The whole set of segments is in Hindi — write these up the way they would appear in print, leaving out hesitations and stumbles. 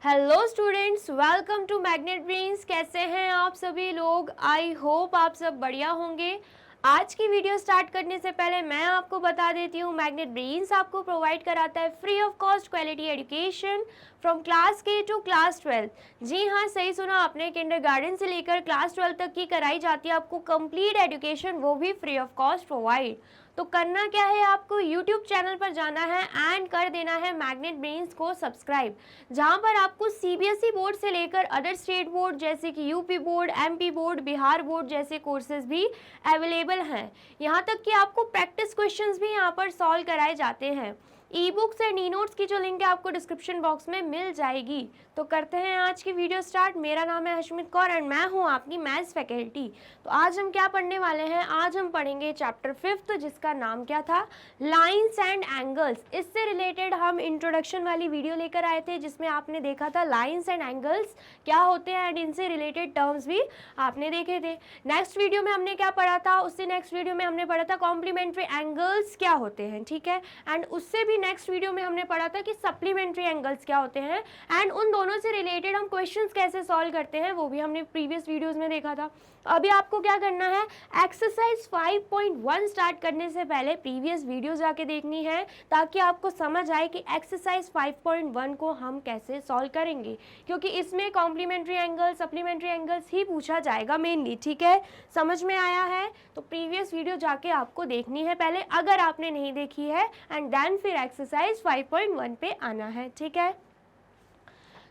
Hello students, welcome to Magnet Brains. कैसे हैं आप सभी लोग? आई होप आप सब बढ़िया होंगे। आज की वीडियो स्टार्ट करने से पहले मैं आपको बता देती हूँ, मैग्नेट ब्रेन्स आपको प्रोवाइड कराता है free of cost quality education from class के टू क्लास 12। जी हाँ, सही सुना आपने, किंडरगार्टन से लेकर क्लास 12 तक की कराई जाती है आपको कंप्लीट एजुकेशन, वो भी फ्री ऑफ कॉस्ट प्रोवाइड। तो करना क्या है, आपको यूट्यूब चैनल पर जाना है एंड कर देना है मैग्नेट ब्रेन्स को सब्सक्राइब, जहां पर आपको सीबीएसई बोर्ड से लेकर अदर स्टेट बोर्ड जैसे कि UP board, MP board, Bihar board जैसे कोर्सेज भी अवेलेबल हैं। यहाँ तक कि आपको प्रैक्टिस क्वेश्चंस भी यहाँ पर सॉल्व कराए जाते हैं। E books and e notes की जो लिंक है आपको डिस्क्रिप्शन बॉक्स में मिल जाएगी। तो करते हैं आज की वीडियो स्टार्ट। मेरा नाम है हशमीत कौर एंड मैं हूं आपकी मैथ्स फैकल्टी। तो आज हम क्या पढ़ने वाले हैं? आज हम पढ़ेंगे चैप्टर 5 जिसका नाम क्या था? Lines and angles. इससे रिलेटेड हम इंट्रोडक्शन वाली वीडियो लेकर आए थे जिसमें आपने देखा था लाइंस एंड एंगल्स क्या होते हैं एंड इनसे रिलेटेड टर्म्स भी आपने देखे थे। नेक्स्ट वीडियो में हमने क्या पढ़ा था? उससे नेक्स्ट वीडियो में हमने पढ़ा था कॉम्प्लीमेंट्री एंगल्स क्या होते हैं, ठीक है। एंड उससे भी नेक्स्ट वीडियो में हमने पढ़ा था कि सप्लीमेंट्री एंगल्स क्या होते हैं एंड उन दोनों से रिलेटेड हम क्वेश्चंस कैसे सॉल्व करते हैं वो भी हमने प्रीवियस वीडियोस में देखा था। अभी आपको क्या करना है, एक्सरसाइज 5.1 स्टार्ट करने से पहले प्रीवियस वीडियो जाके देखनी है ताकि आपको समझ आए कि एक्सरसाइज 5.1 को हम कैसे सॉल्व करेंगे, क्योंकि इसमें कॉम्प्लीमेंट्री एंगल, सप्लीमेंट्री एंगल्स ही पूछा जाएगा मेनली, ठीक है। समझ में आया है? तो प्रीवियस वीडियो जाके आपको देखनी है पहले, अगर आपने नहीं देखी है, एंड देन फिर एक्सरसाइज 5.1 पे आना है, ठीक है।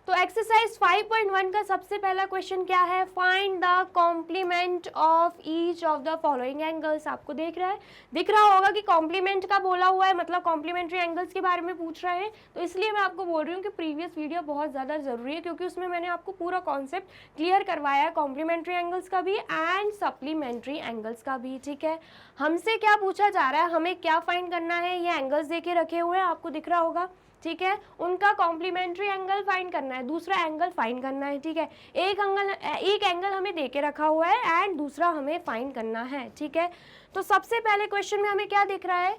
तो एक्सरसाइज 5.1 का सबसे पहला क्वेश्चन क्या है? Find the complement of each of the following angles. आपको दिख रहा होगा कि कॉम्प्लीमेंट का बोला हुआ है, मतलब कॉम्प्लीमेंट्री एंगल्स के बारे में पूछ रहे हैं। तो इसलिए मैं आपको बोल रही हूँ कि प्रीवियस वीडियो बहुत ज़्यादा ज़रूरी है, क्योंकि उसमें मैंने आपको पूरा कॉन्सेप्ट क्लियर करवाया है, कॉम्प्लीमेंट्री एंगल्स का भी एंड सप्लीमेंट्री एंगल्स का भी, ठीक है। हमसे क्या पूछा जा रहा है, हमें क्या फाइंड करना है? ये एंगल्स देके रखे हुए हैं, आपको दिख रहा होगा, ठीक है। उनका कॉम्प्लीमेंट्री एंगल फाइंड करना है, दूसरा एंगल फाइंड करना है, ठीक है। एक एंगल हमें देके रखा हुआ है एंड दूसरा हमें फाइंड करना है, ठीक है। तो सबसे पहले क्वेश्चन में हमें क्या दिख रहा है?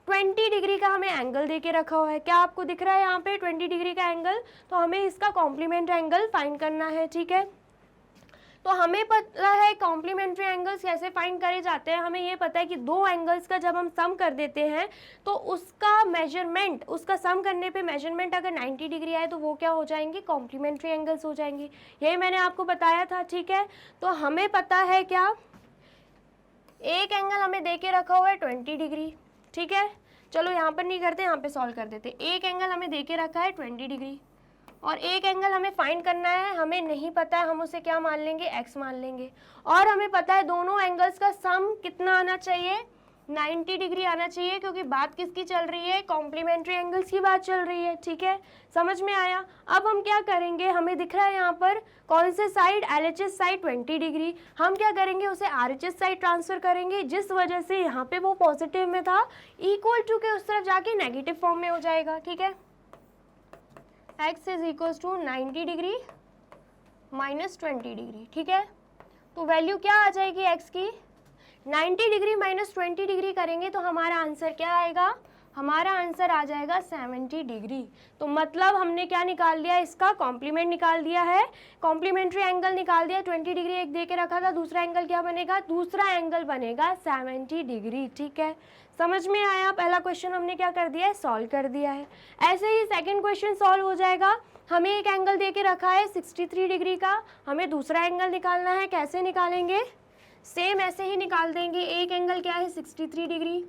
20 डिग्री का हमें एंगल देके रखा हुआ है। क्या आपको दिख रहा है यहाँ पे 20 डिग्री का एंगल? तो हमें इसका कॉम्प्लीमेंट एंगल फाइंड करना है, ठीक है। तो हमें पता है कॉम्प्लीमेंट्री एंगल्स कैसे फाइंड करे जाते हैं। हमें ये पता है कि दो एंगल्स का जब हम सम कर देते हैं तो उसका मेजरमेंट, उसका सम करने पे मेजरमेंट अगर 90 डिग्री आए तो वो क्या हो जाएंगे? कॉम्प्लीमेंट्री एंगल्स हो जाएंगे। यही मैंने आपको बताया था, ठीक है। तो हमें पता है क्या, एक एंगल हमें दे के रखा हुआ है 20 डिग्री, ठीक है। चलो यहाँ पर नहीं करते, यहाँ पे सॉल्व कर देते। एक एंगल हमें दे के रखा है 20 डिग्री और एक एंगल हमें फाइंड करना है, हमें नहीं पता है, हम उसे क्या मान लेंगे? x मान लेंगे। और हमें पता है दोनों एंगल्स का सम कितना आना चाहिए? 90 डिग्री आना चाहिए, क्योंकि बात किसकी चल रही है? कॉम्प्लीमेंट्री एंगल्स की बात चल रही है, ठीक है। समझ में आया? अब हम क्या करेंगे, हमें दिख रहा है यहाँ पर कौन से साइड? LHS side 20 degree. हम क्या करेंगे, उसे RHS साइड ट्रांसफर करेंगे, जिस वजह से यहाँ पे वो पॉजिटिव में था, इक्वल टू के उस तरफ जाके नेगेटिव फॉर्म में हो जाएगा, ठीक है। x is equal to 90 degree minus 20 degree, ठीक है। तो वैल्यू क्या आ जाएगी x की? 90 डिग्री माइनस 20 डिग्री करेंगे तो हमारा आंसर क्या आएगा? हमारा आंसर आ जाएगा 70 डिग्री। तो मतलब हमने क्या निकाल लिया? इसका कॉम्प्लीमेंट निकाल दिया है, कॉम्प्लीमेंट्री एंगल निकाल दिया। 20 डिग्री एक दे के रखा था, दूसरा एंगल क्या बनेगा? दूसरा एंगल बनेगा 70 डिग्री, ठीक है। समझ में आया? पहला क्वेश्चन हमने क्या कर दिया है? सॉल्व कर दिया है। ऐसे ही सेकंड क्वेश्चन सॉल्व हो जाएगा। हमें एक एंगल दे के रखा है 63 डिग्री का, हमें दूसरा एंगल निकालना है। कैसे निकालेंगे? सेम ऐसे ही निकाल देंगे। एक एंगल क्या है? 63 डिग्री,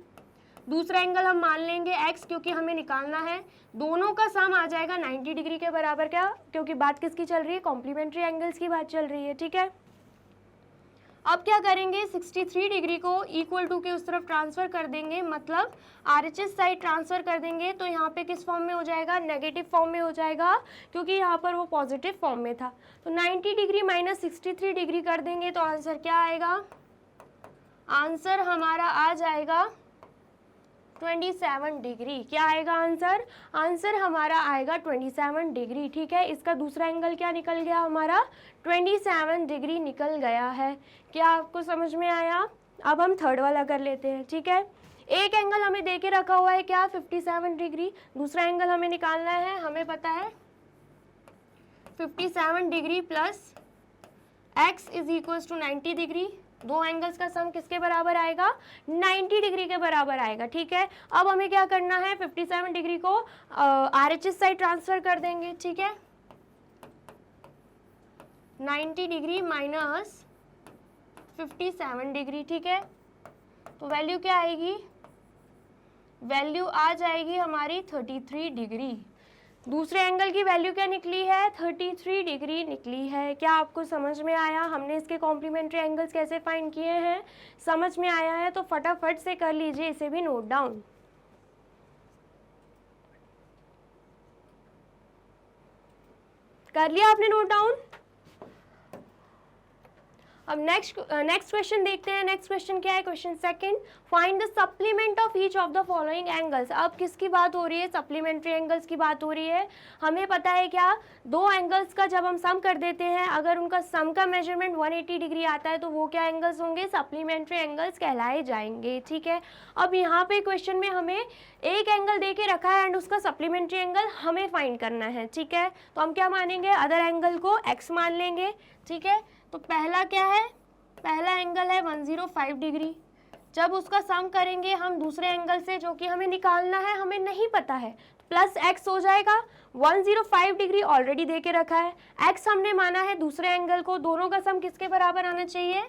दूसरा एंगल हम मान लेंगे x, क्योंकि हमें निकालना है। दोनों का सम आ जाएगा 90 डिग्री के बराबर, क्या? क्योंकि बात किसकी चल रही है? कॉम्प्लीमेंट्री एंगल्स की बात चल रही है, ठीक है। अब क्या करेंगे, 63 डिग्री को इक्वल टू के उस तरफ ट्रांसफर कर देंगे, मतलब RHS साइड ट्रांसफर कर देंगे। तो यहाँ पे किस फॉर्म में हो जाएगा? नेगेटिव फॉर्म में हो जाएगा, क्योंकि यहाँ पर वो पॉजिटिव फॉर्म में था। तो 90 डिग्री माइनस 63 डिग्री कर देंगे तो आंसर क्या आएगा? आंसर हमारा आ जाएगा 27 डिग्री। क्या आएगा आंसर? आंसर हमारा आएगा 27 डिग्री, ठीक है। इसका दूसरा एंगल क्या निकल गया? हमारा 27 डिग्री निकल गया है। क्या आपको समझ में आया? अब हम थर्ड वाला कर लेते हैं, ठीक है। एक एंगल हमें दे के रखा हुआ है क्या? 57 डिग्री। दूसरा एंगल हमें निकालना है, हमें पता है 57 degree plus x is equals to 90 degree. दो एंगल्स का सम किसके बराबर आएगा? 90 डिग्री के बराबर आएगा। ठीक है, अब हमें क्या करना है, 57 डिग्री को RHS साइड ट्रांसफर कर देंगे। ठीक है, 90 डिग्री माइनस 57 डिग्री। ठीक है, तो वैल्यू क्या आएगी? वैल्यू आ जाएगी हमारी 33 डिग्री। दूसरे एंगल की वैल्यू क्या निकली है? 33 डिग्री निकली है। क्या आपको समझ में आया? हमने इसके कॉम्प्लीमेंट्री एंगल्स कैसे फाइंड किए हैं? समझ में आया है तो फटाफट से कर लीजिए, इसे भी नोट डाउन। कर लिया आपने नोट डाउन? अब नेक्स्ट क्वेश्चन देखते हैं। नेक्स्ट क्वेश्चन क्या है? Question second, find the supplement of each of the following angles. अब किसकी बात हो रही है? सप्लीमेंट्री एंगल्स की बात हो रही है। हमें पता है क्या, दो एंगल्स का जब हम सम कर देते हैं, अगर उनका सम का मेजरमेंट 180 डिग्री आता है तो वो क्या एंगल्स होंगे? सप्लीमेंट्री एंगल्स कहलाए जाएंगे। ठीक है, अब यहाँ पे क्वेश्चन में हमें एक एंगल दे के रखा है एंड उसका सप्लीमेंट्री एंगल हमें फाइंड करना है। ठीक है, तो हम क्या मानेंगे? अदर एंगल को x मान लेंगे। ठीक है, तो पहला क्या है? पहला एंगल है 105 डिग्री। जब उसका सम करेंगे हम दूसरे एंगल से, जो कि हमें निकालना है, हमें नहीं पता है, प्लस x हो जाएगा। 105 डिग्री ऑलरेडी दे के रखा है, x हमने माना है दूसरे एंगल को। दोनों का सम किसके बराबर आना चाहिए?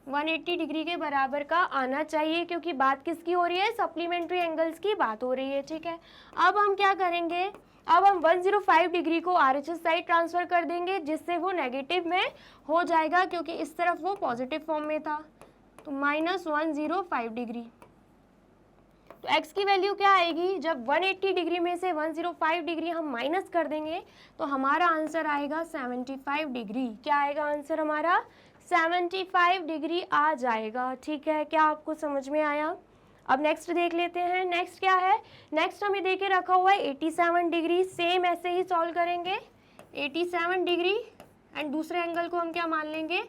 180 डिग्री के बराबर का आना चाहिए, क्योंकि बात किसकी हो रही है? सप्लीमेंट्री एंगल्स की बात हो रही है। ठीक है, अब हम क्या करेंगे? अब हम 105 डिग्री को RHS साइड ट्रांसफर कर देंगे, जिससे वो नेगेटिव में हो जाएगा, क्योंकि इस तरफ वो पॉजिटिव फॉर्म में था। तो माइनस 105 डिग्री। तो x की वैल्यू क्या आएगी? जब 180 डिग्री में से 105 डिग्री हम माइनस कर देंगे तो हमारा आंसर आएगा 75 डिग्री। क्या आएगा आंसर हमारा? 75 डिग्री आ जाएगा। ठीक है, क्या आपको समझ में आया? अब नेक्स्ट देख लेते हैं। नेक्स्ट क्या है? नेक्स्ट हमें देके रखा हुआ है 87 डिग्री। सेम ऐसे ही सॉल्व करेंगे। 87 डिग्री एंड दूसरे एंगल को हम क्या मान लेंगे?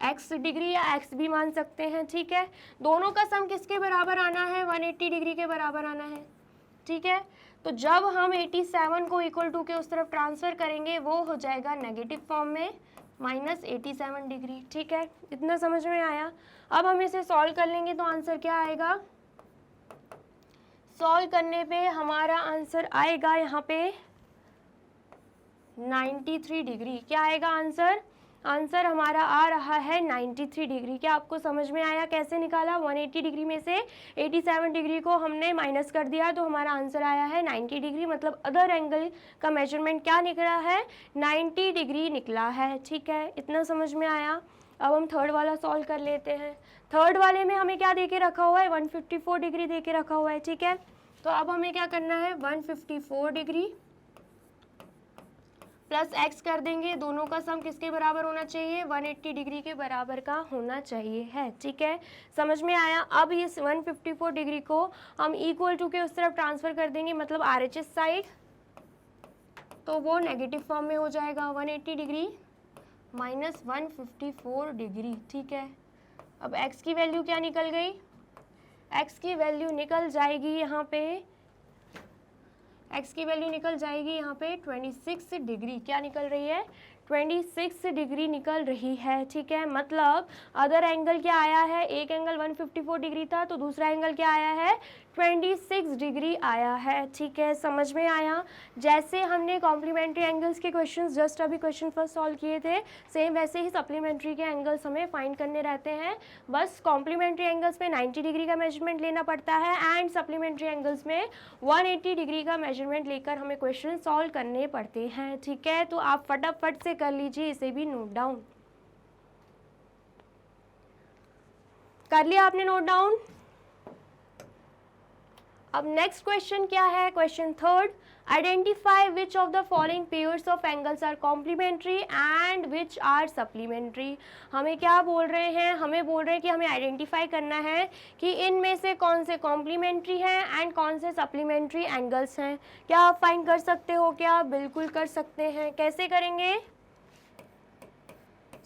x डिग्री या x भी मान सकते हैं। ठीक है, दोनों का सम किसके बराबर आना है? 180 डिग्री के बराबर आना है। ठीक है, तो जब हम 87 को इक्वल टू के उस तरफ ट्रांसफर करेंगे, वो हो जाएगा नेगेटिव फॉर्म में, माइनस 87 डिग्री। ठीक है, इतना समझ में आया? अब हम इसे सॉल्व कर लेंगे तो आंसर क्या आएगा? सॉल्व करने पे हमारा आंसर आएगा यहाँ पे 93 डिग्री। क्या आएगा आंसर? आंसर हमारा आ रहा है 93 डिग्री। क्या आपको समझ में आया कैसे निकाला? 180 डिग्री में से 87 डिग्री को हमने माइनस कर दिया तो हमारा आंसर आया है 90 डिग्री। मतलब अदर एंगल का मेजरमेंट क्या निकला है? 90 डिग्री निकला है। ठीक है, इतना समझ में आया? अब हम थर्ड वाला सॉल्व कर लेते हैं। थर्ड वाले में हमें क्या देके रखा हुआ है? 154 डिग्री देके रखा हुआ है। ठीक है, तो अब हमें क्या करना है? 154 डिग्री प्लस x कर देंगे। दोनों का सम किसके बराबर होना चाहिए? 180 डिग्री के बराबर का होना चाहिए है। ठीक है, समझ में आया? अब इस 154 डिग्री को हम इक्वल टू के उस तरफ ट्रांसफर कर देंगे, मतलब RHS साइड, तो वो नेगेटिव फॉर्म में हो जाएगा। 180 डिग्री माइनस 154 डिग्री। ठीक है, अब x की वैल्यू क्या निकल गई? x की वैल्यू निकल जाएगी यहाँ पे, x की वैल्यू निकल जाएगी यहाँ पे 26 डिग्री। क्या निकल रही है? 26 डिग्री निकल रही है। ठीक है, मतलब अदर एंगल क्या आया है? एक एंगल 154 डिग्री था तो दूसरा एंगल क्या आया है? 26 डिग्री आया है। ठीक है, समझ में आया? जैसे हमने कॉम्प्लीमेंट्री एंगल्स के क्वेश्चंस जस्ट अभी क्वेश्चन फर्स्ट सॉल्व किए थे, सेम वैसे ही सप्लीमेंट्री के एंगल्स हमें फाइंड करने रहते हैं। बस कॉम्प्लीमेंट्री एंगल्स में 90 डिग्री का मेजरमेंट लेना पड़ता है एंड सप्लीमेंट्री एंगल्स में 180 डिग्री का मेजरमेंट लेकर हमें क्वेश्चन सॉल्व करने पड़ते हैं। ठीक है, तो आप फटाफट से कर लीजिए, इसे भी नोट डाउन। कर लिया आपने नोट डाउन? अब नेक्स्ट क्वेश्चन क्या है? Question third, identify which of the following pairs of angles are complementary and which are supplementary. हमें क्या बोल रहे हैं? हमें बोल रहे हैं कि हमें आइडेंटिफाई करना है कि इनमें से कौन से कॉम्प्लीमेंट्री हैं एंड कौन से सप्लीमेंट्री एंगल्स हैं। क्या आप फाइंड कर सकते हो? क्या? बिल्कुल कर सकते हैं। कैसे करेंगे?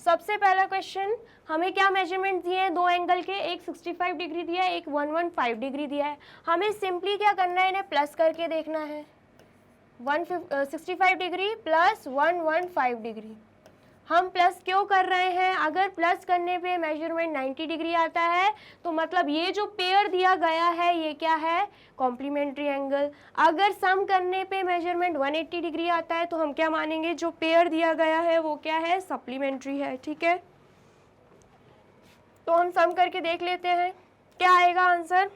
सबसे पहला क्वेश्चन, हमें क्या मेजरमेंट दिए हैं? दो एंगल के, एक 65 डिग्री दिया है, एक 115 डिग्री दिया है। हमें सिंपली क्या करना है? इन्हें प्लस करके देखना है। 165 डिग्री प्लस 115 डिग्री। हम प्लस क्यों कर रहे हैं? अगर प्लस करने पे मेजरमेंट 90 डिग्री आता है तो मतलब ये जो पेयर दिया गया है ये क्या है? Complementary angle. अगर सम करने पे मेजरमेंट 180 डिग्री आता है तो हम क्या मानेंगे? जो पेयर दिया गया है वो क्या है? सप्लीमेंट्री है। ठीक है, तो हम सम करके देख लेते हैं क्या आएगा आंसर।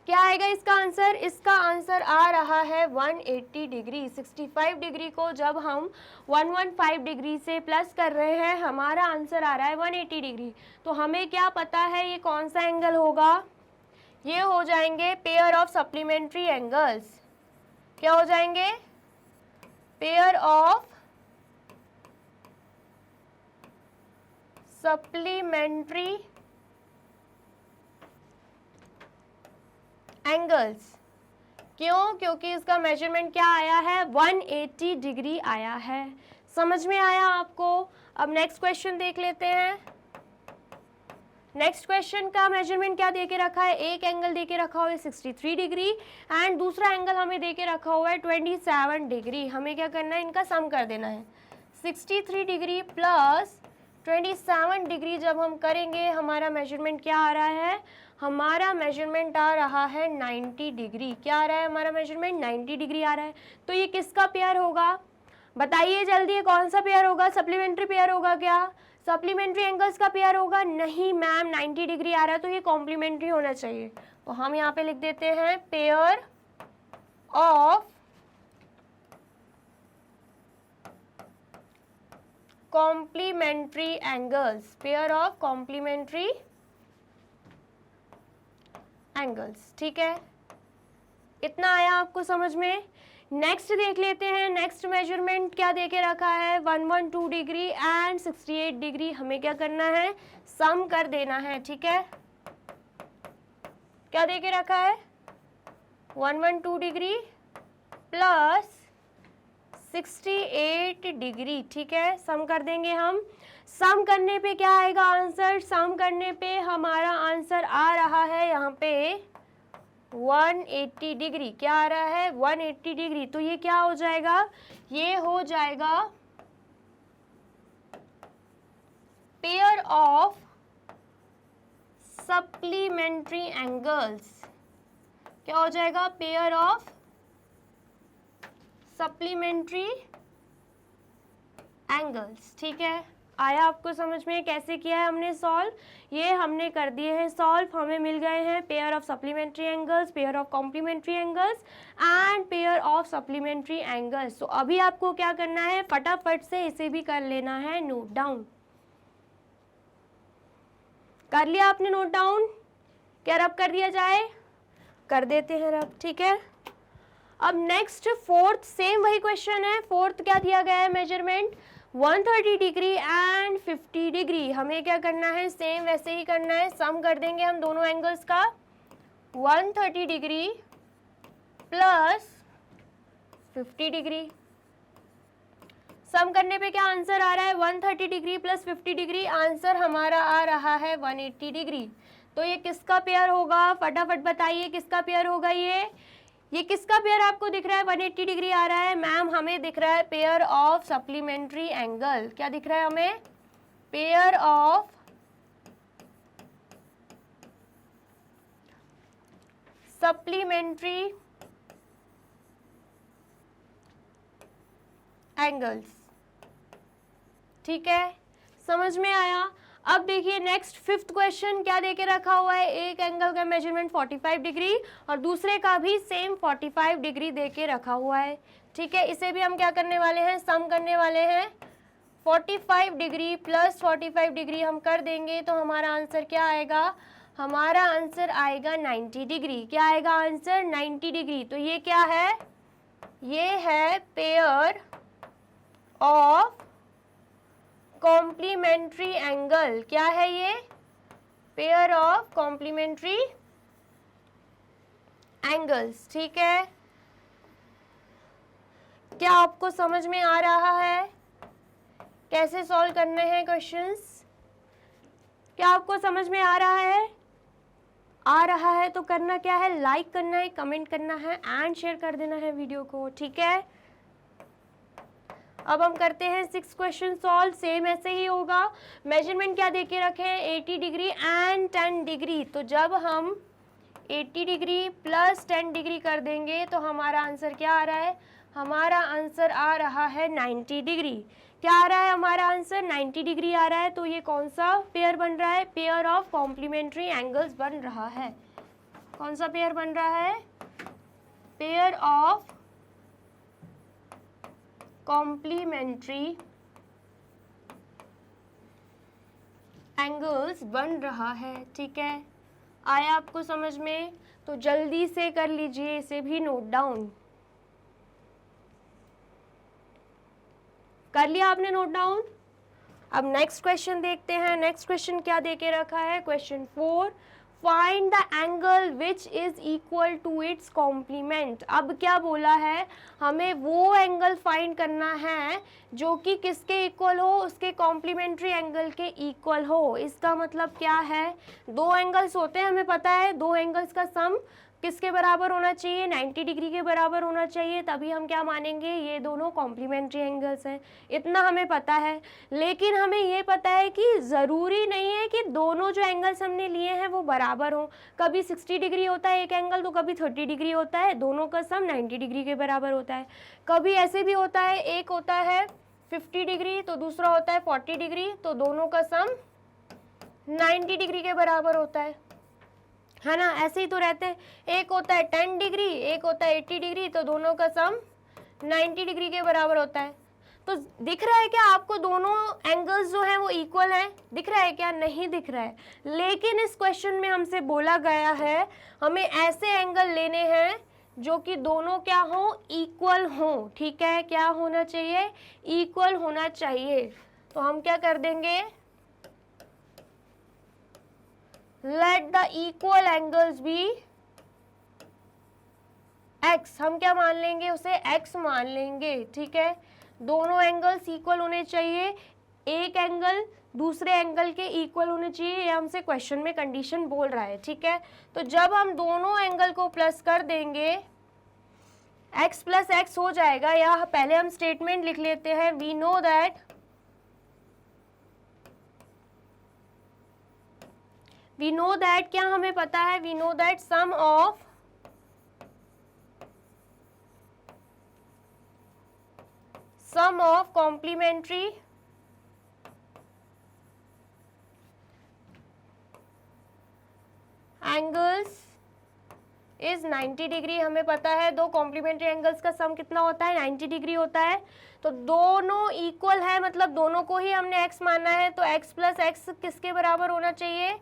क्या आएगा इसका आंसर? इसका आंसर आ रहा है 180 डिग्री। 65 डिग्री को जब हम 115 डिग्री से प्लस कर रहे हैं हमारा आंसर आ रहा है 180 डिग्री। तो हमें क्या पता है ये कौन सा एंगल होगा? ये हो जाएंगे पेयर ऑफ सप्लीमेंट्री एंगल्स। क्या हो जाएंगे? Pair of supplementary angles. क्यों? क्योंकि इसका मेजरमेंट क्या आया है? 180 डिग्री आया है। समझ में आया आपको? अब नेक्स्ट क्वेश्चन देख लेते हैं। नेक्स्ट क्वेश्चन का मेजरमेंट क्या दे के रखा है? एक एंगल दे के रखा हुआ है 63 डिग्री एंड दूसरा एंगल हमें दे के रखा हुआ है 27 डिग्री। हमें क्या करना है? इनका सम कर देना है। 63 डिग्री प्लस 27 डिग्री जब हम करेंगे हमारा मेजरमेंट क्या आ रहा है? हमारा मेजरमेंट आ रहा है 90 डिग्री। क्या आ रहा है हमारा मेजरमेंट? 90 डिग्री आ रहा है। तो ये किसका पेयर होगा? बताइए जल्दी, कौन सा पेयर होगा? सप्लीमेंट्री पेयर होगा क्या? सप्लीमेंट्री एंगल्स का पेयर होगा? नहीं मैम, 90 डिग्री आ रहा है तो ये कॉम्प्लीमेंट्री होना चाहिए। तो हम यहाँ पे लिख देते हैं pair of complementary angles. Pair of complementary angles. ठीक है, इतना आया आपको समझ में? नेक्स्ट देख लेते हैं। नेक्स्ट मेजरमेंट क्या दे के रखा है? 112 डिग्री एंड 68 डिग्री। हमें क्या करना है? सम कर देना है। ठीक है, क्या दे के रखा है? 112 डिग्री प्लस 68 डिग्री। ठीक है, सम कर देंगे हम। सम करने पे क्या आएगा आंसर? सम करने पे हमारा आंसर आ रहा है यहाँ पे 180 डिग्री। क्या आ रहा है? 180 डिग्री। तो ये क्या हो जाएगा? ये हो जाएगा पेयर ऑफ सप्लीमेंट्री एंगल्स। क्या हो जाएगा? Pair of supplementary angles. ठीक है, आया आपको समझ में? कैसे किया है हमने सॉल्व? ये हमने कर दिए हैं सॉल्व। हमें मिल गए हैं pair of supplementary angles, pair of complementary angles and pair of supplementary angles. तो अभी आपको क्या करना है? फटाफट से इसे भी कर लेना है नोट डाउन। कर लिया आपने नोट डाउन? क्या रब कर दिया जाए? कर देते हैं रब। ठीक है, अब नेक्स्ट फोर्थ, सेम वही क्वेश्चन है। फोर्थ क्या दिया गया है मेजरमेंट? 130 degree and 50 degree. हमें क्या करना है? सेम वैसे ही करना है। सम कर देंगे हम दोनों एंगल्स का। 130 डिग्री प्लस 50 डिग्री। सम करने पे क्या आंसर आ रहा है? 130 डिग्री प्लस 50 डिग्री। आंसर हमारा आ रहा है 180 डिग्री। तो ये किसका पेयर होगा? फटाफट बताइए किसका पेयर होगा? ये किसका पेयर आपको दिख रहा है? 180 डिग्री आ रहा है मैम, हमें दिख रहा है पेयर ऑफ सप्लीमेंट्री एंगल। क्या दिख रहा है हमें? Pair of supplementary angles. ठीक है, समझ में आया? अब देखिए नेक्स्ट फिफ्थ क्वेश्चन क्या देके रखा हुआ है? एक एंगल का मेजरमेंट 45 डिग्री और दूसरे का भी सेम 45 डिग्री देके रखा हुआ है। ठीक है, इसे भी हम क्या करने वाले हैं? सम करने वाले हैं। 45 डिग्री प्लस 45 डिग्री हम कर देंगे तो हमारा आंसर क्या आएगा? हमारा आंसर आएगा 90 डिग्री। क्या आएगा आंसर? 90 डिग्री। तो ये क्या है? ये है पेयर ऑफ कॉम्प्लीमेंट्री एंगल। क्या है ये? Pair of complementary angles. ठीक है, क्या आपको समझ में आ रहा है कैसे सॉल्व करने हैं क्वेश्चंस? क्या आपको समझ में आ रहा है? आ रहा है तो करना क्या है, लाइक करना है, कमेंट करना है एंड शेयर कर देना है वीडियो को, ठीक है। अब हम करते हैं 6 क्वेश्चन सॉल्व। सेम ऐसे ही होगा। मेजरमेंट क्या दे के रखे हैं, 80 डिग्री एंड 10 डिग्री। तो जब हम 80 डिग्री प्लस 10 डिग्री कर देंगे तो हमारा आंसर क्या आ रहा है, हमारा आंसर आ रहा है 90 डिग्री। क्या आ रहा है हमारा आंसर, 90 डिग्री आ रहा है। तो ये कौन सा पेयर बन रहा है, पेयर ऑफ कॉम्प्लीमेंट्री एंगल्स बन रहा है। कौन सा पेयर बन रहा है, पेयर ऑफ कॉम्प्लीमेंट्री एंगल्स बन रहा है, ठीक है। आया आपको समझ में, तो जल्दी से कर लीजिए, इसे भी नोट डाउन कर लिया आपने, नोट डाउन। अब नेक्स्ट क्वेश्चन देखते हैं। नेक्स्ट क्वेश्चन क्या दे के रखा है, question 4, find the angle which is equal to its complement. अब क्या बोला है, हमें वो एंगल फाइंड करना है जो कि किसके इक्वल हो, उसके कॉम्प्लीमेंट्री एंगल के इक्वल हो। इसका मतलब क्या है, दो एंगल्स होते हैं, हमें पता है, दो एंगल्स का सम किसके बराबर होना चाहिए, 90 डिग्री के बराबर होना चाहिए, तभी हम क्या मानेंगे, ये दोनों कॉम्प्लीमेंट्री एंगल्स हैं। इतना हमें पता है। लेकिन हमें ये पता है कि ज़रूरी नहीं है कि दोनों जो एंगल्स हमने लिए हैं वो बराबर हों। कभी 60 डिग्री होता है एक एंगल, तो कभी 30 डिग्री होता है, दोनों का सम 90 डिग्री के बराबर होता है। कभी ऐसे भी होता है, एक होता है 50 डिग्री तो दूसरा होता है 40 डिग्री, तो दोनों का सम 90 डिग्री के बराबर होता है ना। ऐसे ही तो रहते हैं, एक होता है 10 डिग्री, एक होता है 80 डिग्री, तो दोनों का सम 90 डिग्री के बराबर होता है। तो दिख रहा है क्या आपको, दोनों एंगल्स जो हैं वो इक्वल हैं, दिख रहा है क्या, नहीं दिख रहा है। लेकिन इस क्वेश्चन में हमसे बोला गया है हमें ऐसे एंगल लेने हैं जो कि दोनों क्या हो, इक्वल हो, ठीक है। क्या होना चाहिए, इक्वल होना चाहिए। तो हम क्या कर देंगे, let the equal angles be x। हम क्या मान लेंगे, उसे x मान लेंगे, ठीक है। दोनों एंगल्स इक्वल होने चाहिए, एक एंगल दूसरे एंगल के इक्वल होने चाहिए, ये हमसे क्वेश्चन में कंडीशन बोल रहा है, ठीक है। तो जब हम दोनों एंगल को प्लस कर देंगे, x प्लस एक्स हो जाएगा। या पहले हम स्टेटमेंट लिख लेते हैं, वी नो दैट क्या हमें पता है, we know that sum of complementary angles is 90 degree. हमें पता है दो कॉम्प्लीमेंट्री एंगल्स का सम कितना होता है, 90 डिग्री होता है। तो दोनों इक्वल है, मतलब दोनों को ही हमने x मानना है। तो x प्लस एक्स किसके बराबर होना चाहिए,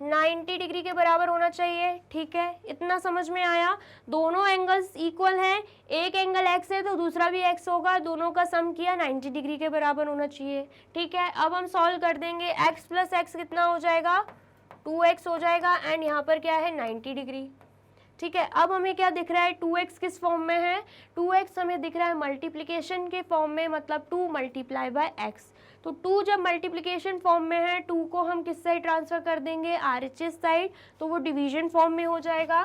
90 डिग्री के बराबर होना चाहिए, ठीक है। इतना समझ में आया। दोनों एंगल्स इक्वल हैं, एक एंगल x है तो दूसरा भी x होगा, दोनों का सम किया 90 डिग्री के बराबर होना चाहिए, ठीक है। अब हम सॉल्व कर देंगे, x प्लस एक्स कितना हो जाएगा, 2x हो जाएगा, एंड यहाँ पर क्या है 90 डिग्री, ठीक है। अब हमें क्या दिख रहा है, 2x किस फॉर्म में है, 2x हमें दिख रहा है मल्टीप्लिकेशन के फॉर्म में, मतलब 2 मल्टीप्लाई बाय x। तो 2 जब मल्टीप्लिकेशन फॉर्म में है, 2 को हम किस साइड ट्रांसफर कर देंगे, RHS साइड, तो वो डिवीजन फॉर्म में हो जाएगा।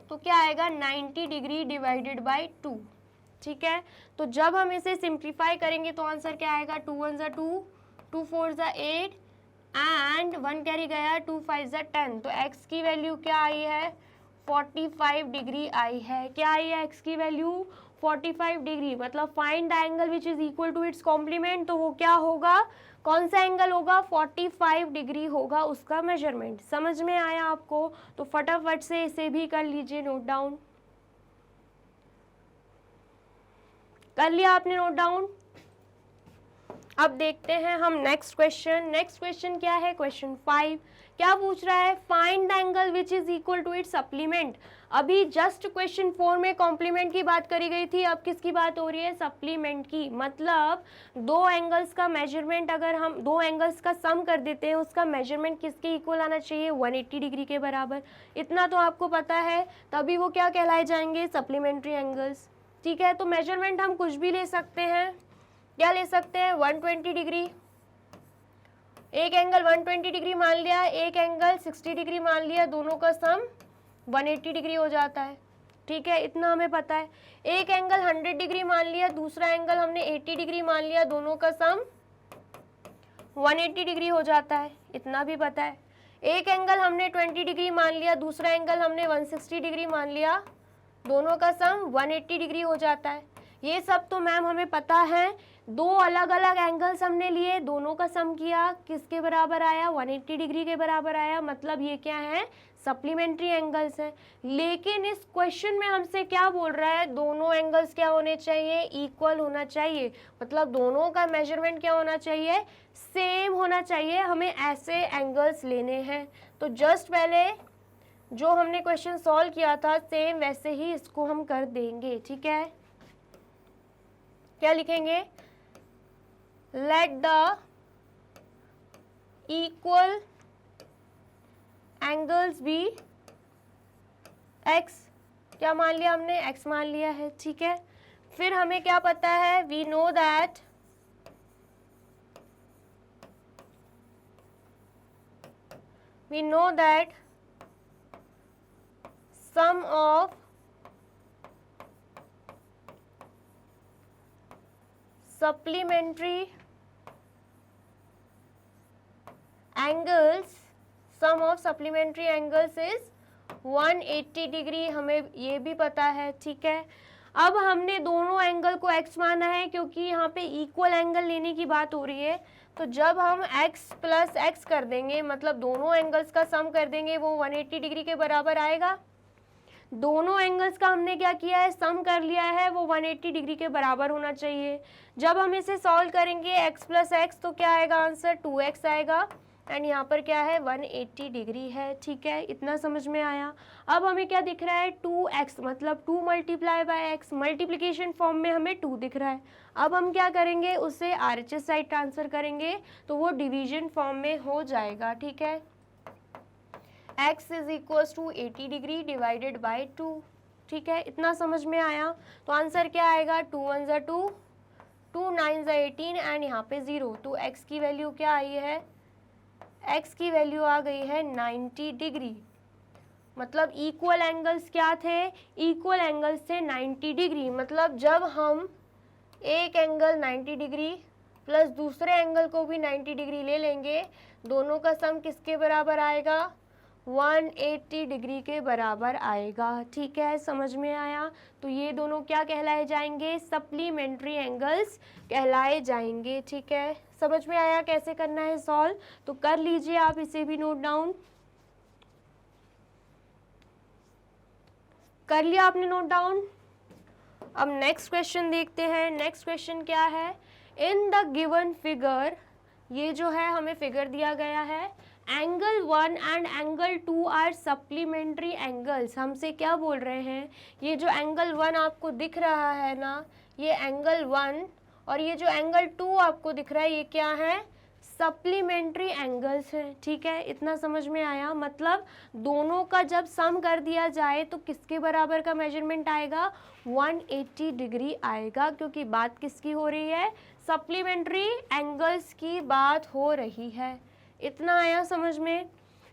तो क्या आएगा, 90 डिग्री डिवाइडेड बाय 2, ठीक है। तो जब हम इसे सिंप्लीफाई करेंगे तो आंसर क्या आएगा, 2 1 ज़ा 2, 2 4 ज़ा 8 एंड 1 कैरी गया, 2 5 ज़ा 10। तो x की वैल्यू क्या आई है, 45 डिग्री आई है। क्या आई है x की वैल्यू, 45 डिग्री। मतलब find the angle which is equal to its complement. तो वो क्या होगा, कौन सा एंगल होगा, 45 डिग्री होगा उसका मेजरमेंट। समझ में आया आपको, तो फटाफट से इसे भी कर लीजिए नोट डाउन। कर लिया आपने नोट डाउन। अब देखते हैं हम नेक्स्ट क्वेश्चन। नेक्स्ट क्वेश्चन क्या है, क्वेश्चन 5। क्या पूछ रहा है, find the angle which is equal to its supplement. अभी जस्ट क्वेश्चन 4 में कॉम्प्लीमेंट की बात करी गई थी, अब किसकी बात हो रही है, सप्लीमेंट की। मतलब दो एंगल्स का मेजरमेंट, अगर हम दो एंगल्स का सम कर देते हैं, उसका मेजरमेंट किसके इक्वल आना चाहिए, 180 डिग्री के बराबर। इतना तो आपको पता है, तभी वो क्या कहलाए जाएंगे, सप्लीमेंट्री एंगल्स, ठीक है। तो मेजरमेंट हम कुछ भी ले सकते हैं, क्या ले सकते हैं, 120 डिग्री, एक एंगल 120 डिग्री मान लिया, एक एंगल 60 डिग्री मान लिया, दोनों का सम 180 डिग्री हो जाता है। ठीक है, इतना हमें पता है। एक एंगल 100 डिग्री मान लिया, दूसरा एंगल हमने 80 डिग्री मान लिया, दोनों का सम 180 डिग्री हो जाता है, इतना भी पता है। एक एंगल हमने 20 डिग्री मान लिया, दूसरा एंगल हमने 160 डिग्री मान लिया, दोनों का सम 180 डिग्री हो जाता है। ये सब तो मैम हमें पता है। दो अलग अलग एंगल्स हमने लिए, दोनों का सम किया, किसके बराबर आया? 180 डिग्री के बराबर आया। मतलब ये क्या है? सप्लीमेंट्री एंगल्स है। लेकिन इस क्वेश्चन में हमसे क्या बोल रहा है? दोनों एंगल्स क्या होने चाहिए? इक्वल होना चाहिए। मतलब दोनों का मेजरमेंट क्या होना चाहिए? सेम होना चाहिए। हमें ऐसे एंगल्स लेने हैं। तो जस्ट पहले जो हमने क्वेश्चन सॉल्व किया था सेम वैसे ही इसको हम कर देंगे। ठीक है, क्या लिखेंगे? Let the equal angles be x, क्या मान लिया हमने? x मान लिया है। ठीक है, फिर हमें क्या पता है? We know that sum of supplementary angles is 180 degree, हमें ये भी पता है। ठीक है, अब हमने दोनों एंगल को x माना है क्योंकि यहाँ पे इक्वल एंगल लेने की बात हो रही है। तो जब हम x प्लस x कर देंगे, मतलब दोनों एंगल्स का सम कर देंगे, वो 180 डिग्री के बराबर आएगा। दोनों एंगल्स का हमने क्या किया है? सम कर लिया है, वो 180 डिग्री के बराबर होना चाहिए। जब हम इसे सॉल्व करेंगे x प्लस एक्स, तो क्या आएगा आंसर? 2x आएगा। एंड यहाँ पर क्या है? 180 डिग्री है। ठीक है, इतना समझ में आया। अब हमें क्या दिख रहा है? 2x, मतलब 2 multiply by x, multiplication form में हमें 2 दिख रहा है। अब हम क्या करेंगे? उसे RHS साइड ट्रांसफर करेंगे तो वो डिवीजन फॉर्म में हो जाएगा। ठीक है, x is equals to 80 degree divided by 2। ठीक है, इतना समझ में आया। तो आंसर क्या आएगा? 2 1 ज़ा 2, 2 9 ज़ा 18 एंड यहाँ पे 0। तो x की वैल्यू क्या आई है? x की वैल्यू आ गई है 90 डिग्री। मतलब इक्वल एंगल्स क्या थे? इक्वल एंगल्स थे 90 डिग्री। मतलब जब हम एक एंगल 90 डिग्री प्लस दूसरे एंगल को भी 90 डिग्री ले लेंगे, दोनों का सम किसके बराबर आएगा? 180 डिग्री के बराबर आएगा। ठीक है, समझ में आया। तो ये दोनों क्या कहलाए जाएंगे? सप्लीमेंट्री एंगल्स कहलाए जाएंगे। ठीक है, समझ में आया कैसे करना है सॉल्व? तो कर लीजिए आप, इसे भी नोट डाउन कर लिया आपने नोट डाउन। अब नेक्स्ट क्वेश्चन देखते हैं। नेक्स्ट क्वेश्चन क्या है? इन द गिवन फिगर, ये जो है हमें फिगर दिया गया है, angle 1 and angle 2 are supplementary angles. हमसे क्या बोल रहे हैं? ये जो एंगल 1 आपको दिख रहा है ना, ये एंगल 1, और ये जो एंगल 2 आपको दिख रहा है, ये क्या है? सप्लीमेंट्री एंगल्स हैं। ठीक है, इतना समझ में आया। मतलब दोनों का जब सम कर दिया जाए तो किसके बराबर का मेजरमेंट आएगा? 180 डिग्री आएगा, क्योंकि बात किसकी हो रही है? सप्लीमेंट्री एंगल्स की बात हो रही है। इतना आया समझ में?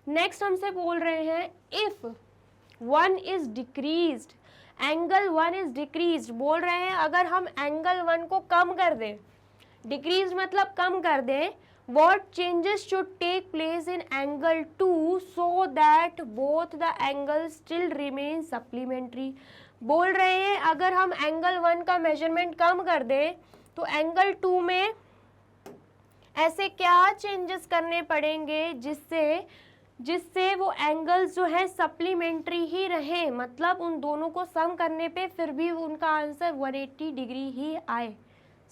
नेक्स्ट हमसे बोल रहे हैं if 1 is decreased, angle 1 is decreased. बोल रहे हैं अगर हम एंगल 1 को कम कर दें, डिक्रीज मतलब कम कर दें, what changes should take place in angle 2 so that both the angles still remain supplementary। बोल रहे हैं अगर हम एंगल 1 का मेजरमेंट कम कर दें तो एंगल 2 में ऐसे क्या चेंजेस करने पड़ेंगे जिससे वो एंगल्स जो है सप्लीमेंट्री ही रहे। मतलब उन दोनों को सम करने पे फिर भी उनका आंसर 180 डिग्री ही आए।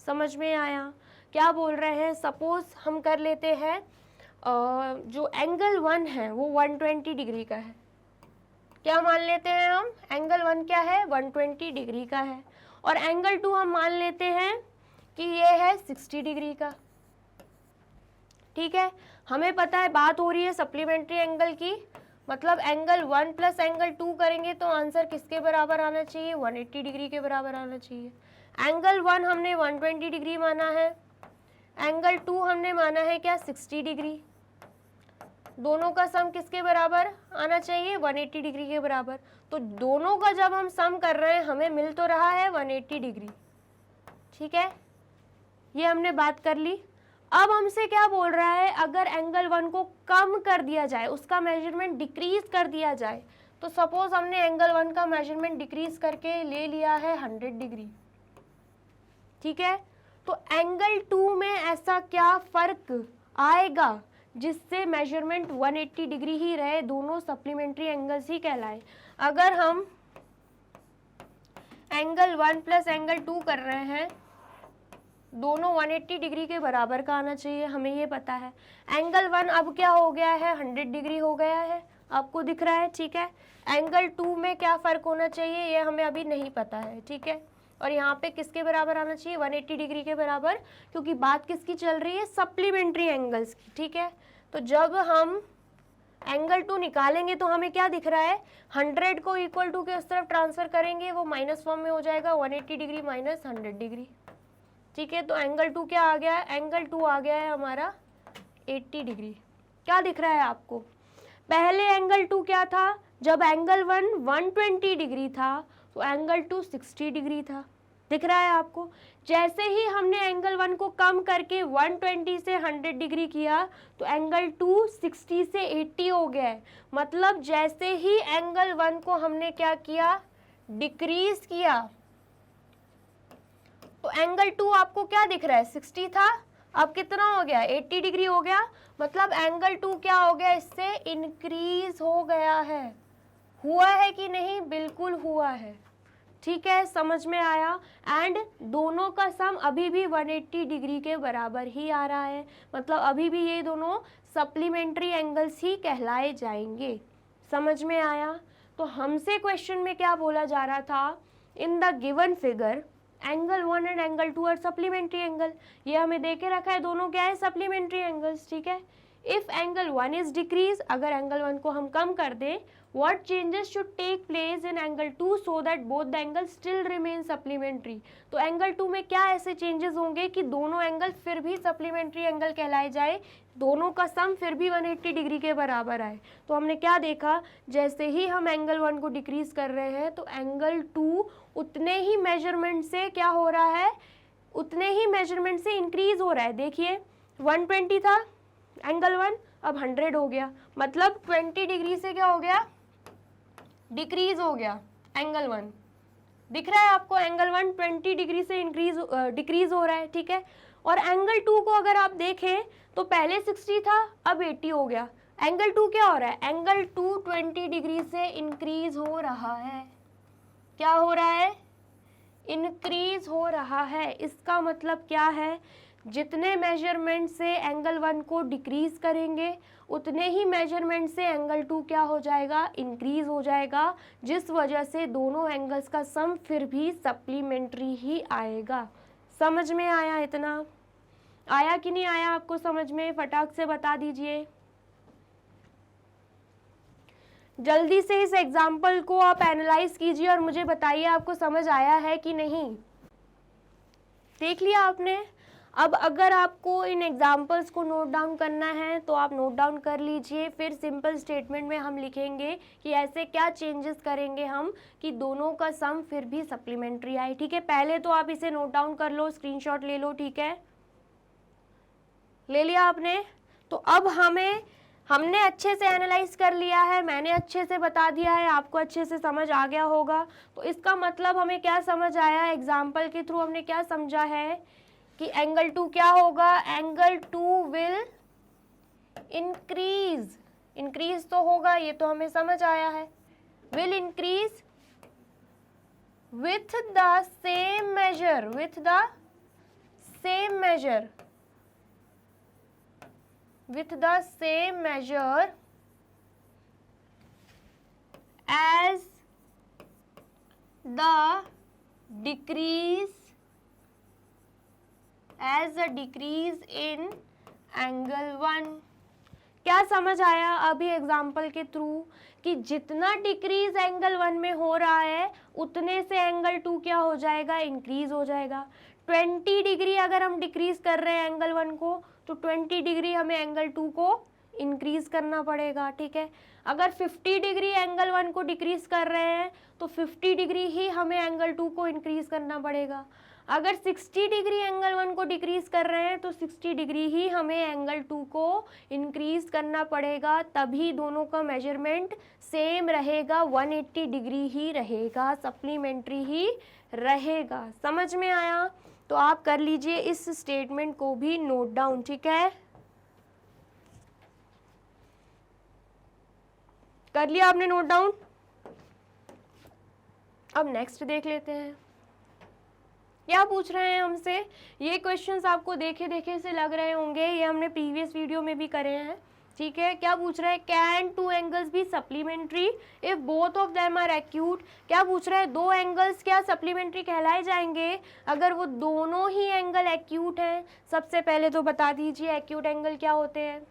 समझ में आया? क्या बोल रहे हैं? सपोज हम कर लेते हैं जो एंगल 1 है वो 120 डिग्री का है। क्या मान लेते हैं हम? एंगल 1 क्या है? 120 डिग्री का है। और एंगल 2 हम मान लेते हैं कि ये है 60 डिग्री का। ठीक है, हमें पता है बात हो रही है सप्लीमेंट्री एंगल की। मतलब एंगल 1 प्लस एंगल 2 करेंगे तो आंसर किसके बराबर आना चाहिए? 180 डिग्री के बराबर आना चाहिए। एंगल 1 हमने 120 डिग्री माना है, एंगल 2 हमने माना है क्या 60 डिग्री, दोनों का सम किसके बराबर आना चाहिए 180 डिग्री के बराबर। तो दोनों का जब हम सम कर रहे हैं हमें मिल तो रहा है 180 डिग्री, ठीक है, ये हमने बात कर ली। अब हमसे क्या बोल रहा है, अगर एंगल 1 को कम कर दिया जाए, उसका मेजरमेंट डिक्रीज कर दिया जाए, तो सपोज हमने एंगल 1 का मेजरमेंट डिक्रीज करके ले लिया है 100 डिग्री, ठीक है, तो एंगल 2 में ऐसा क्या फर्क आएगा जिससे मेजरमेंट 180 डिग्री ही रहे, दोनों सप्लीमेंट्री एंगल्स ही कहलाए। अगर हम एंगल 1 प्लस एंगल 2 कर रहे हैं, दोनों 180 डिग्री के बराबर का आना चाहिए, हमें ये पता है। एंगल 1 अब क्या हो गया है 100 डिग्री हो गया है, आपको दिख रहा है, ठीक है। एंगल 2 में क्या फ़र्क होना चाहिए ये हमें अभी नहीं पता है, ठीक है। और यहाँ पे किसके बराबर आना चाहिए 180 डिग्री के बराबर, क्योंकि बात किसकी चल रही है सप्लीमेंट्री एंगल्स की, ठीक है। तो जब हम एंगल 2 निकालेंगे तो हमें क्या दिख रहा है 100 को इक्वल टू के उस तरफ ट्रांसफ़र करेंगे, वो माइनस फॉर्म में हो जाएगा 180 डिग्री माइनस 100 डिग्री, ठीक है। तो एंगल 2 क्या आ गया है, एंगल 2 आ गया है हमारा 80 डिग्री। क्या दिख रहा है आपको, पहले एंगल 2 क्या था, जब एंगल 1 120 डिग्री था तो एंगल 2 60 डिग्री था, दिख रहा है आपको। जैसे ही हमने एंगल 1 को कम करके 120 से 100 डिग्री किया तो एंगल 2 60 से 80 हो गया है। मतलब जैसे ही एंगल 1 को हमने क्या किया डिक्रीज किया, तो एंगल 2 आपको क्या दिख रहा है 60 था, अब कितना हो गया 80 डिग्री हो गया। मतलब एंगल 2 क्या हो गया, इससे इंक्रीज हो गया है। हुआ है कि नहीं, बिल्कुल हुआ है, ठीक है, समझ में आया। एंड दोनों का सम अभी भी 180 डिग्री के बराबर ही आ रहा है, मतलब अभी भी ये दोनों सप्लीमेंट्री एंगल्स ही कहलाए जाएंगे, समझ में आया। तो हमसे क्वेश्चन में क्या बोला जा रहा था, in the given figure angle 1 and angle 2 are supplementary angle, ये हमें दे के रखा है, दोनों क्या है सप्लीमेंट्री एंगल्स, ठीक है। इफ एंगल 1 इज डिक्रीज, अगर एंगल 1 को हम कम कर दें, what changes should take place in angle 2 so that both the angles still remain supplementary। तो एंगल 2 में क्या ऐसे चेंजेस होंगे कि दोनों एंगल फिर भी सप्लीमेंट्री एंगल कहलाए जाए, दोनों का सम फिर भी 180 डिग्री के बराबर आए। तो हमने क्या देखा, जैसे ही हम एंगल 1 को डिक्रीज कर रहे हैं तो एंगल 2 उतने ही मेजरमेंट से क्या हो रहा है, उतने ही मेजरमेंट से इंक्रीज हो रहा है। देखिए 120 था एंगल 1, अब 100 हो गया, मतलब 20 डिग्री से क्या हो गया डिक्रीज हो गया एंगल 1, दिख रहा है आपको। एंगल 1 20 डिग्री से डिक्रीज हो रहा है, ठीक है। और एंगल 2 को अगर आप देखें तो पहले 60 था, अब 80 हो गया। एंगल 2 क्या हो रहा है, एंगल 2 20 डिग्री से इंक्रीज हो रहा है। क्या हो रहा है, इंक्रीज हो रहा है। इसका मतलब क्या है, जितने मेजरमेंट से एंगल 1 को डिक्रीज करेंगे उतने ही मेजरमेंट से एंगल 2 क्या हो जाएगा इंक्रीज हो जाएगा, जिस वजह से दोनों एंगल्स का सम फिर भी सप्लीमेंट्री ही आएगा। समझ में आया, इतना आया कि नहीं आया आपको समझ में, फटाक से बता दीजिए। जल्दी से इस एग्जाम्पल को आप एनालाइज कीजिए और मुझे बताइए आपको समझ आया है कि नहीं। देख लिया आपने। अब अगर आपको इन एग्जाम्पल्स को नोट डाउन करना है तो आप नोट डाउन कर लीजिए, फिर सिंपल स्टेटमेंट में हम लिखेंगे कि ऐसे क्या चेंजेस करेंगे हम कि दोनों का सम फिर भी सप्लीमेंट्री आए, ठीक है। पहले तो आप इसे नोट डाउन कर लो, स्क्रीनशॉट ले लो, ठीक है, ले लिया आपने। तो अब हमने अच्छे से एनालाइज कर लिया है, मैंने अच्छे से बता दिया है, आपको अच्छे से समझ आ गया होगा। तो इसका मतलब हमें क्या समझ आया, एग्जाम्पल के थ्रू हमने क्या समझा है कि एंगल 2 क्या होगा, एंगल 2 विल इंक्रीज, इंक्रीज तो होगा, ये तो हमें समझ आया है, will increase with the same measure, with the same measure, with the same measure as the decrease in angle 1। क्या समझ आया अभी एग्जाम्पल के थ्रू कि जितना डिक्रीज एंगल 1 में हो रहा है उतने से एंगल 2 क्या हो जाएगा, इंक्रीज हो जाएगा। 20 डिग्री अगर हम डिक्रीज कर रहे हैं एंगल 1 को तो 20 डिग्री हमें एंगल 2 को इंक्रीज करना पड़ेगा, ठीक है। अगर 50 डिग्री एंगल 1 को डिक्रीज कर रहे हैं तो 50 डिग्री ही हमें एंगल 2 को इंक्रीज करना पड़ेगा। अगर 60 डिग्री एंगल 1 को डिक्रीज कर रहे हैं तो 60 डिग्री ही हमें एंगल 2 को इंक्रीज करना पड़ेगा, तभी दोनों का मेजरमेंट सेम रहेगा, 180 डिग्री ही रहेगा, सप्लीमेंट्री ही रहेगा। समझ में आया? तो आप कर लीजिए इस स्टेटमेंट को भी नोट डाउन, ठीक है। कर लिया आपने नोट डाउन? अब नेक्स्ट देख लेते हैं क्या पूछ रहे हैं हमसे। ये क्वेश्चंस आपको देखे देखे से लग रहे होंगे, ये हमने प्रीवियस वीडियो में भी करे हैं, ठीक है। क्या पूछ रहा है, can two angles be supplementary if both of them are acute. क्या पूछ रहा है, दो एंगल्स क्या सप्लीमेंट्री कहलाए जाएंगे अगर वो दोनों ही एंगल एक्यूट हैं। सबसे पहले तो बता दीजिए एक्यूट एंगल क्या होते हैं।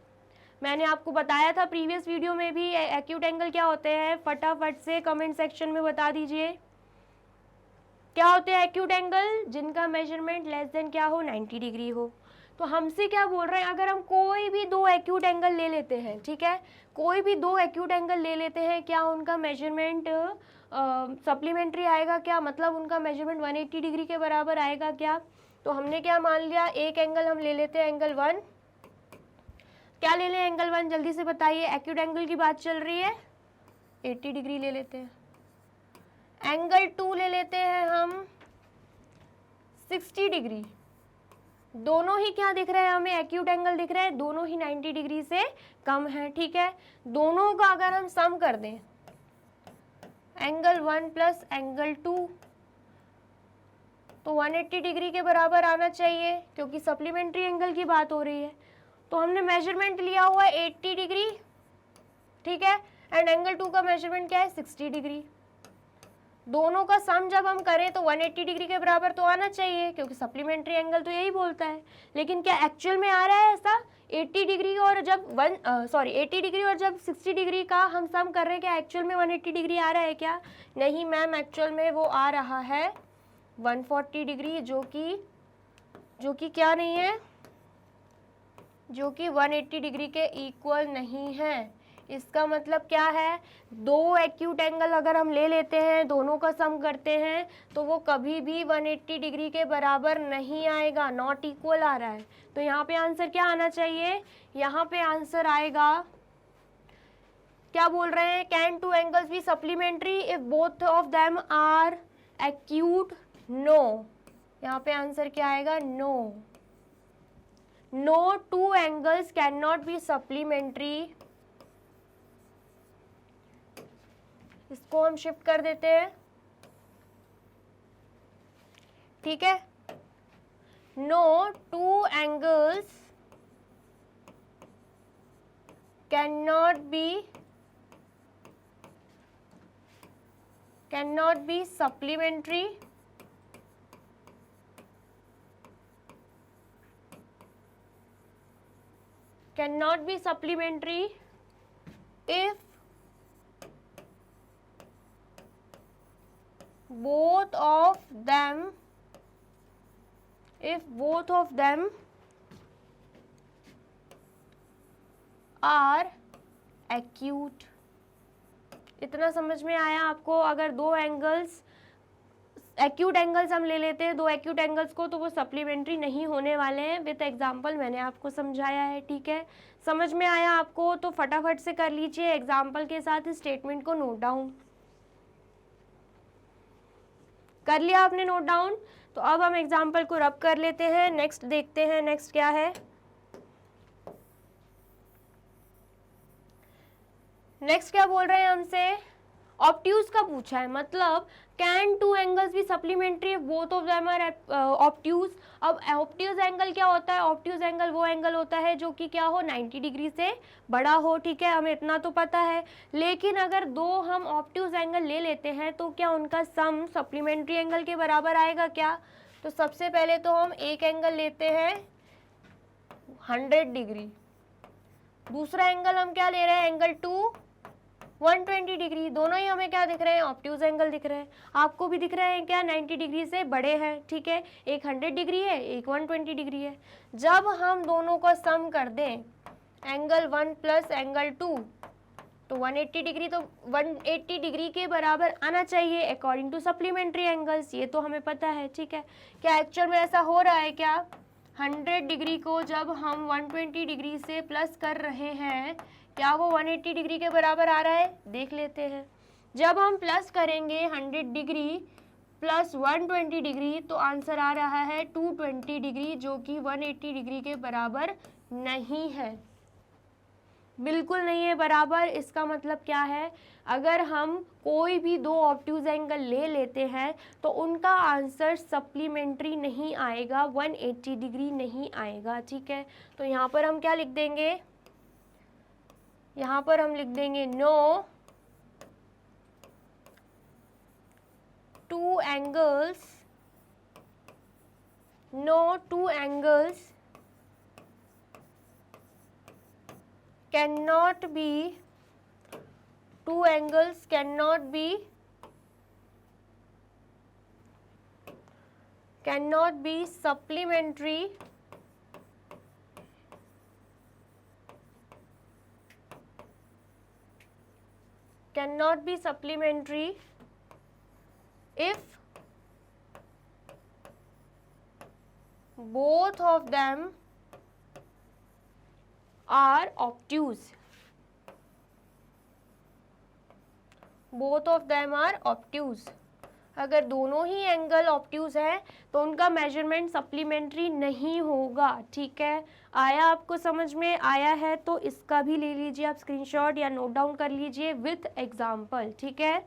मैंने आपको बताया था प्रीवियस वीडियो में भी एक्यूट एंगल क्या होते हैं, फटाफट से कमेंट सेक्शन में बता दीजिए क्या होते हैं एक्यूट एंगल, जिनका मेजरमेंट लेस देन क्या हो, 90 डिग्री हो। तो हमसे क्या बोल रहे हैं, अगर हम कोई भी दो एक्यूट एंगल ले लेते हैं, ठीक है, कोई भी दो एक्यूट एंगल ले लेते हैं, क्या उनका मेजरमेंट सप्लीमेंट्री आएगा क्या, मतलब उनका मेजरमेंट 180 डिग्री के बराबर आएगा क्या। तो हमने क्या मान लिया, एक एंगल हम ले लेते हैं एंगल 1, क्या ले लें एंगल 1, जल्दी से बताइए, एक्यूट एंगल की बात चल रही है, 80 डिग्री ले लेते हैं। एंगल 2 ले लेते हैं हम 60 डिग्री। दोनों ही क्या दिख रहे हैं हमें, एक्यूट एंगल दिख रहे हैं, दोनों ही 90 डिग्री से कम है, ठीक है। दोनों का अगर हम सम कर दें, एंगल 1 प्लस एंगल 2, तो 180 डिग्री के बराबर आना चाहिए, क्योंकि सप्लीमेंट्री एंगल की बात हो रही है। तो हमने मेजरमेंट लिया हुआ है 80 डिग्री, ठीक है, एंड एंगल 2 का मेजरमेंट क्या है, 60 डिग्री। दोनों का सम जब हम करें तो 180 डिग्री के बराबर तो आना चाहिए, क्योंकि सप्लीमेंट्री एंगल तो यही बोलता है। लेकिन क्या एक्चुअल में आ रहा है ऐसा, 80 डिग्री और जब 80 डिग्री और जब 60 डिग्री का हम सम कर रहे हैं, क्या एक्चुअल में 180 डिग्री आ रहा है क्या? नहीं मैम, एक्चुअल में वो आ रहा है 140 डिग्री, जो कि क्या नहीं है, जो कि 180 डिग्री के इक्वल नहीं है। इसका मतलब क्या है, दो एक्यूट एंगल अगर हम ले लेते हैं, दोनों का सम करते हैं, तो वो कभी भी 180 डिग्री के बराबर नहीं आएगा, नॉट इक्वल आ रहा है। तो यहाँ पे आंसर क्या आना चाहिए, यहाँ पे आंसर आएगा, क्या बोल रहे हैं, can two angles be supplementary if both of them are acute, no. यहाँ पे आंसर क्या आएगा, no. No two angles cannot be supplementary. इसको हम शिफ्ट कर देते हैं, ठीक है। No two angles cannot be supplementary if both of them are acute। इतना समझ में आया आपको? अगर दो एंगल्स एक्यूट एंगल्स हम ले लेते हैं, दो एक्यूट एंगल्स को, तो वो सप्लीमेंट्री नहीं होने वाले हैं। विद एग्जांपल मैंने आपको समझाया है, ठीक है। समझ में आया आपको? तो फटाफट से कर लीजिए एग्जांपल के साथ इस स्टेटमेंट को नोट डाउन। कर लिया आपने नोट डाउन? तो अब हम एग्जाम्पल को रब कर लेते हैं, नेक्स्ट देखते हैं, नेक्स्ट क्या है। नेक्स्ट क्या बोल रहे हैं हमसे, ऑब्ट्यूज का पूछा है, मतलब can two angles be supplementary both of them are obtuse. अब ऑब्ट्यूज एंगल क्या होता है, ऑब्ट्यूज एंगल वो एंगल होता है जो कि क्या हो, 90 डिग्री से बड़ा हो, ठीक है, हमें इतना तो पता है। लेकिन अगर दो हम ऑब्ट्यूज एंगल ले लेते हैं तो क्या उनका सम सप्लीमेंट्री एंगल के बराबर आएगा क्या? तो सबसे पहले तो हम एक एंगल लेते हैं 100 डिग्री, दूसरा एंगल हम क्या ले रहे हैं, एंगल 2 120 डिग्री। दोनों ही हमें क्या दिख रहे हैं, ऑब्ट्यूज एंगल दिख रहे हैं। आपको भी दिख रहे हैं क्या, 90 डिग्री से बड़े हैं, ठीक है। एक 100 डिग्री है, एक 120 डिग्री है। जब हम दोनों का सम कर दें, एंगल 1 प्लस एंगल 2, तो 180 डिग्री, तो 180 डिग्री के बराबर आना चाहिए अकॉर्डिंग टू सप्लीमेंट्री एंगल्स, ये तो हमें पता है, ठीक है। क्या एक्चुअल में ऐसा हो रहा है क्या, 100 डिग्री को जब हम 120 डिग्री से प्लस कर रहे हैं, क्या वो 180 डिग्री के बराबर आ रहा है, देख लेते हैं। जब हम प्लस करेंगे 100 डिग्री प्लस 120 डिग्री, तो आंसर आ रहा है 220 डिग्री, जो कि 180 डिग्री के बराबर नहीं है, बिल्कुल नहीं है बराबर। इसका मतलब क्या है, अगर हम कोई भी दो ऑब्ट्यूज एंगल ले लेते हैं तो उनका आंसर सप्लीमेंट्री नहीं आएगा, 180 डिग्री नहीं आएगा, ठीक है। तो यहाँ पर हम क्या लिख देंगे, यहाँ पर हम लिख देंगे no two angles cannot be, two angles cannot be supplementary if both of them are obtuse, both of them are obtuse। अगर दोनों ही एंगल ऑब्ट्यूज है तो उनका मेजरमेंट सप्लीमेंट्री नहीं होगा, ठीक है। आया आपको समझ में, आया है तो इसका भी ले लीजिए आप स्क्रीनशॉट या नोट डाउन कर लीजिए विथ एग्जांपल, ठीक है।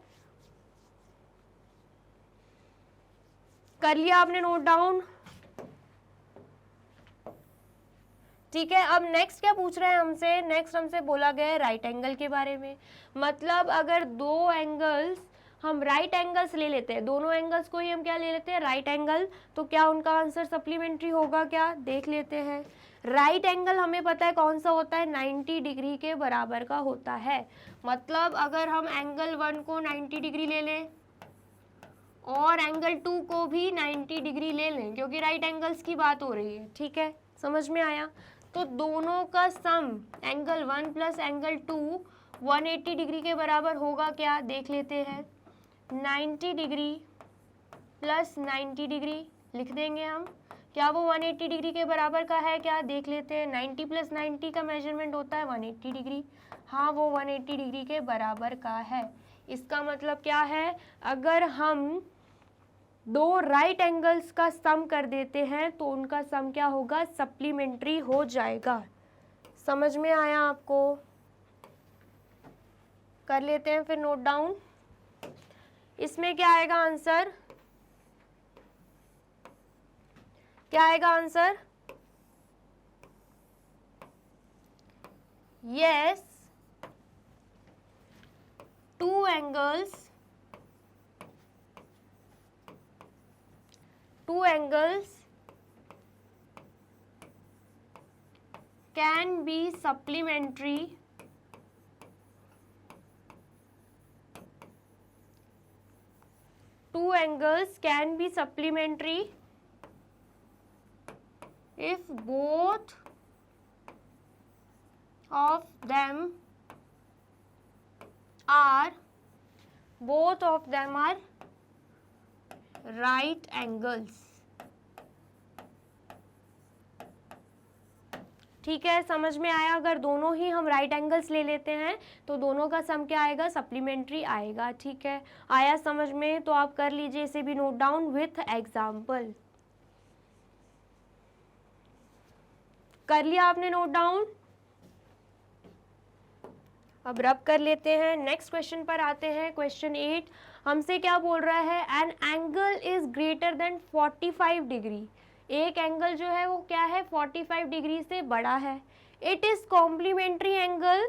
कर लिया आपने नोट डाउन, ठीक है। अब नेक्स्ट क्या पूछ रहे हैं हमसे, नेक्स्ट हमसे बोला गया है राइट एंगल के बारे में। मतलब अगर दो एंगल्स हम राइट एंगल्स ले लेते हैं, दोनों एंगल्स को ही हम क्या ले लेते हैं, राइट एंगल, तो क्या उनका आंसर सप्लीमेंट्री होगा क्या, देख लेते हैं। राइट एंगल हमें पता है कौन सा होता है, 90 डिग्री के बराबर का होता है। मतलब अगर हम एंगल 1 को 90 डिग्री ले लें और एंगल 2 को भी 90 डिग्री ले लें, क्योंकि राइट एंगल्स की बात हो रही है, ठीक है, समझ में आया। तो दोनों का sum angle 1 plus angle 2 180 degree के बराबर होगा क्या, देख लेते हैं। 90 डिग्री प्लस 90 डिग्री लिख देंगे हम, क्या वो 180 डिग्री के बराबर का है क्या, देख लेते हैं। 90 प्लस 90 का मेजरमेंट होता है 180 डिग्री, हाँ वो 180 डिग्री के बराबर का है। इसका मतलब क्या है, अगर हम दो राइट एंगल्स का सम कर देते हैं तो उनका सम क्या होगा, सप्लीमेंट्री हो जाएगा। समझ में आया आपको, कर लेते हैं फिर नोट डाउन। इसमें क्या आएगा आंसर, क्या आएगा answer, yes, two angles can be supplementary two angles can be supplementary if both of them are right angles, ठीक है, समझ में आया। अगर दोनों ही हम राइट एंगल्स ले लेते हैं तो दोनों का सम क्या आएगा, सप्लीमेंट्री आएगा, ठीक है। आया समझ में, तो आप कर लीजिए इसे भी नोट डाउन विथ एग्जाम्पल। कर लिया आपने नोट डाउन, अब रब कर लेते हैं। नेक्स्ट क्वेश्चन पर आते हैं, क्वेश्चन 8 हमसे क्या बोल रहा है, N angle is greater than 45 degree, एक एंगल जो है वो क्या है, 45 डिग्री से बड़ा है। It is complementary angle,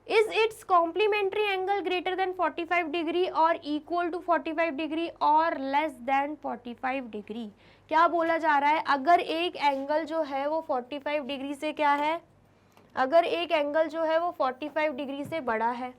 is its complementary angle greater than 45 degree और इक्वल टू 45 डिग्री और लेस देन 45 डिग्री। क्या बोला जा रहा है, अगर एक एंगल जो है वो 45 डिग्री से क्या है, अगर एक एंगल जो है वो 45 डिग्री से बड़ा है,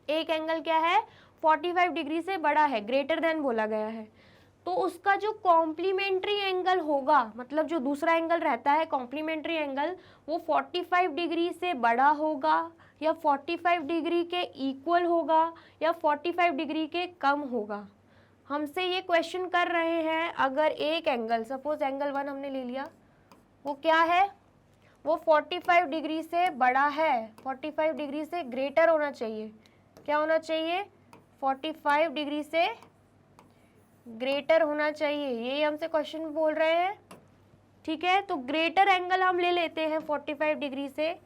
एक एंगल क्या है 45 डिग्री से बड़ा है, ग्रेटर देन बोला गया है, तो उसका जो कॉम्प्लीमेंट्री एंगल होगा, मतलब जो दूसरा एंगल रहता है कॉम्प्लीमेंट्री एंगल, वो 45 डिग्री से बड़ा होगा या 45 डिग्री के इक्वल होगा या 45 डिग्री के कम होगा। हमसे ये क्वेश्चन कर रहे हैं, अगर एक एंगल, सपोज एंगल 1 हमने ले लिया, वो क्या है, वो 45 डिग्री से बड़ा है, 45 डिग्री से ग्रेटर होना चाहिए, क्या होना चाहिए, 45 डिग्री से ग्रेटर होना चाहिए, ये हमसे क्वेश्चन बोल रहे हैं। ठीक है, तो ग्रेटर एंगल हम ले लेते हैं 45 डिग्री से,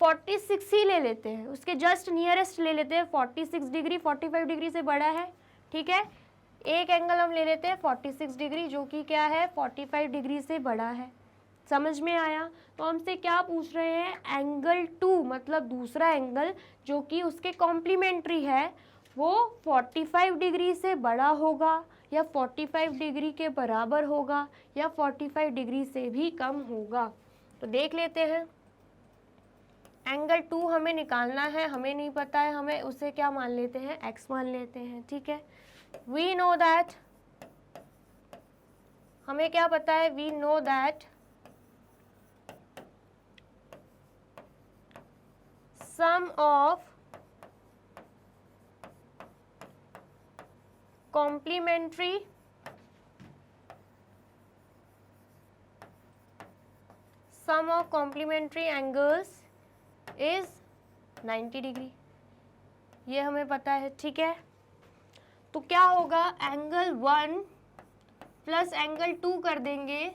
46 ही ले लेते हैं, उसके जस्ट नियरेस्ट ले लेते हैं 46 डिग्री, 45 डिग्री से बड़ा है। ठीक है, एक एंगल हम ले लेते हैं 46 डिग्री जो कि क्या है 45 डिग्री से बड़ा है। समझ में आया? तो हमसे क्या पूछ रहे हैं, एंगल 2 मतलब दूसरा एंगल जो कि उसके कॉम्प्लीमेंट्री है, वो 45 डिग्री से बड़ा होगा या 45 डिग्री के बराबर होगा या 45 डिग्री से भी कम होगा। तो देख लेते हैं, एंगल 2 हमें निकालना है, हमें नहीं पता है, हमें उसे क्या मान लेते हैं, x मान लेते हैं। ठीक है, वी नो दैट, हमें क्या पता है, we know that sum of complementary angles is 90 degree, ये हमें पता है। ठीक है, तो क्या होगा, एंगल 1 प्लस एंगल 2 कर देंगे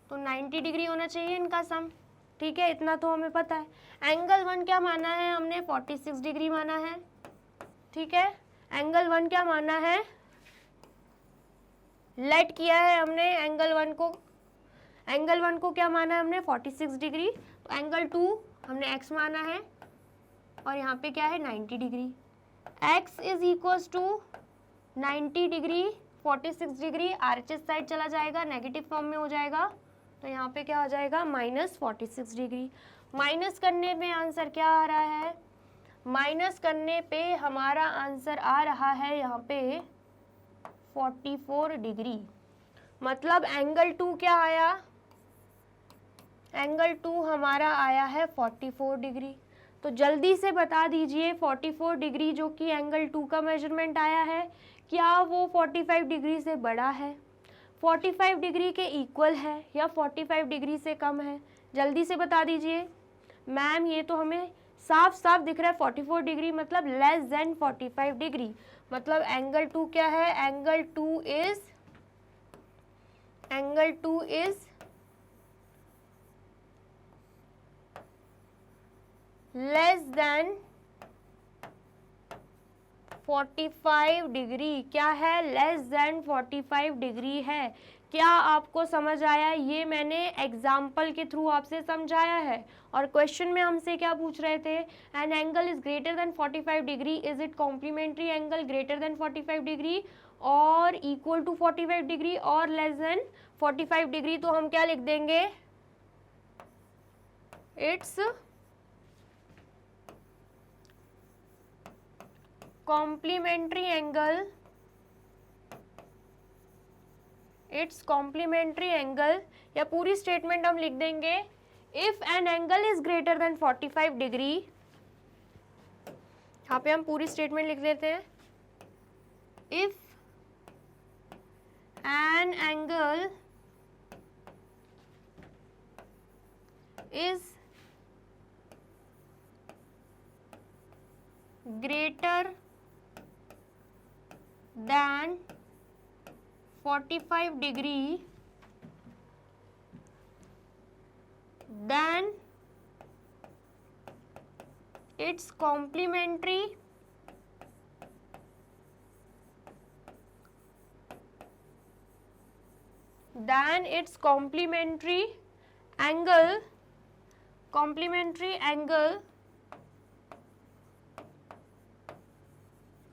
तो 90 डिग्री होना चाहिए इनका सम। ठीक है, इतना तो हमें पता है। एंगल 1 क्या माना है हमने, 46 डिग्री माना है। ठीक है, एंगल 1 क्या माना है, लेट किया है हमने एंगल 1 को, एंगल 1 को क्या माना है हमने 46 डिग्री, तो एंगल 2 हमने x माना है और यहाँ पे क्या है 90 degree. x is equals to 90 degree, 46 degree RHS side चला जाएगा, नेगेटिव फॉर्म में हो जाएगा, तो यहाँ पे क्या हो जाएगा -46 डिग्री। माइनस करने पे आंसर क्या आ रहा है, माइनस करने पे हमारा आंसर आ रहा है यहाँ पे 44 डिग्री। मतलब एंगल 2 क्या आया, एंगल 2 हमारा आया है 44 डिग्री। तो जल्दी से बता दीजिए 44 डिग्री जो कि एंगल 2 का मेजरमेंट आया है, क्या वो 45 डिग्री से बड़ा है, 45 डिग्री के इक्वल है या 45 डिग्री से कम है? जल्दी से बता दीजिए। मैम ये तो हमें साफ साफ दिख रहा है 44 डिग्री मतलब लेस देन 45 डिग्री, मतलब एंगल 2 क्या है, angle 2 is less than 45 degree, क्या है, लेस देन 45 डिग्री है। क्या आपको समझ आया? ये मैंने एग्जाम्पल के थ्रू आपसे समझाया है। और क्वेश्चन में हमसे क्या पूछ रहे थे, an angle is greater than 45 degree, is it complementary angle greater than 45 degree और इक्वल टू 45 डिग्री और लेस देन 45 डिग्री? तो हम क्या लिख देंगे, its complementary angle, its complementary angle, या पूरी स्टेटमेंट हम लिख देंगे, if an angle is greater than 45 degree, यहाँ पे हम पूरी स्टेटमेंट लिख देते हैं, if an angle is greater than 45 degree, then its complementary angle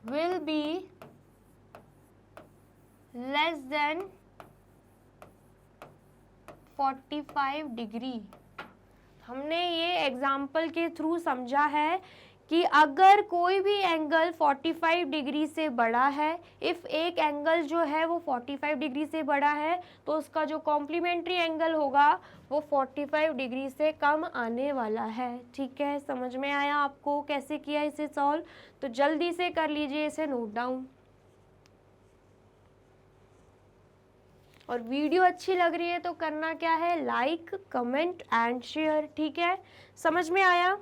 will be less than 45 degree. हमने ये एग्जाम्पल के थ्रू समझा है कि अगर कोई भी एंगल 45 डिग्री से बड़ा है, इफ़ एक एंगल जो है वो 45 डिग्री से बड़ा है तो उसका जो कॉम्प्लीमेंट्री एंगल होगा वो 45 डिग्री से कम आने वाला है। ठीक है, समझ में आया आपको कैसे किया इसे सॉल्व? तो जल्दी से कर लीजिए इसे नोट डाउन। और वीडियो अच्छी लग रही है तो करना क्या है, लाइक, कमेंट एंड शेयर। ठीक है, समझ में आया?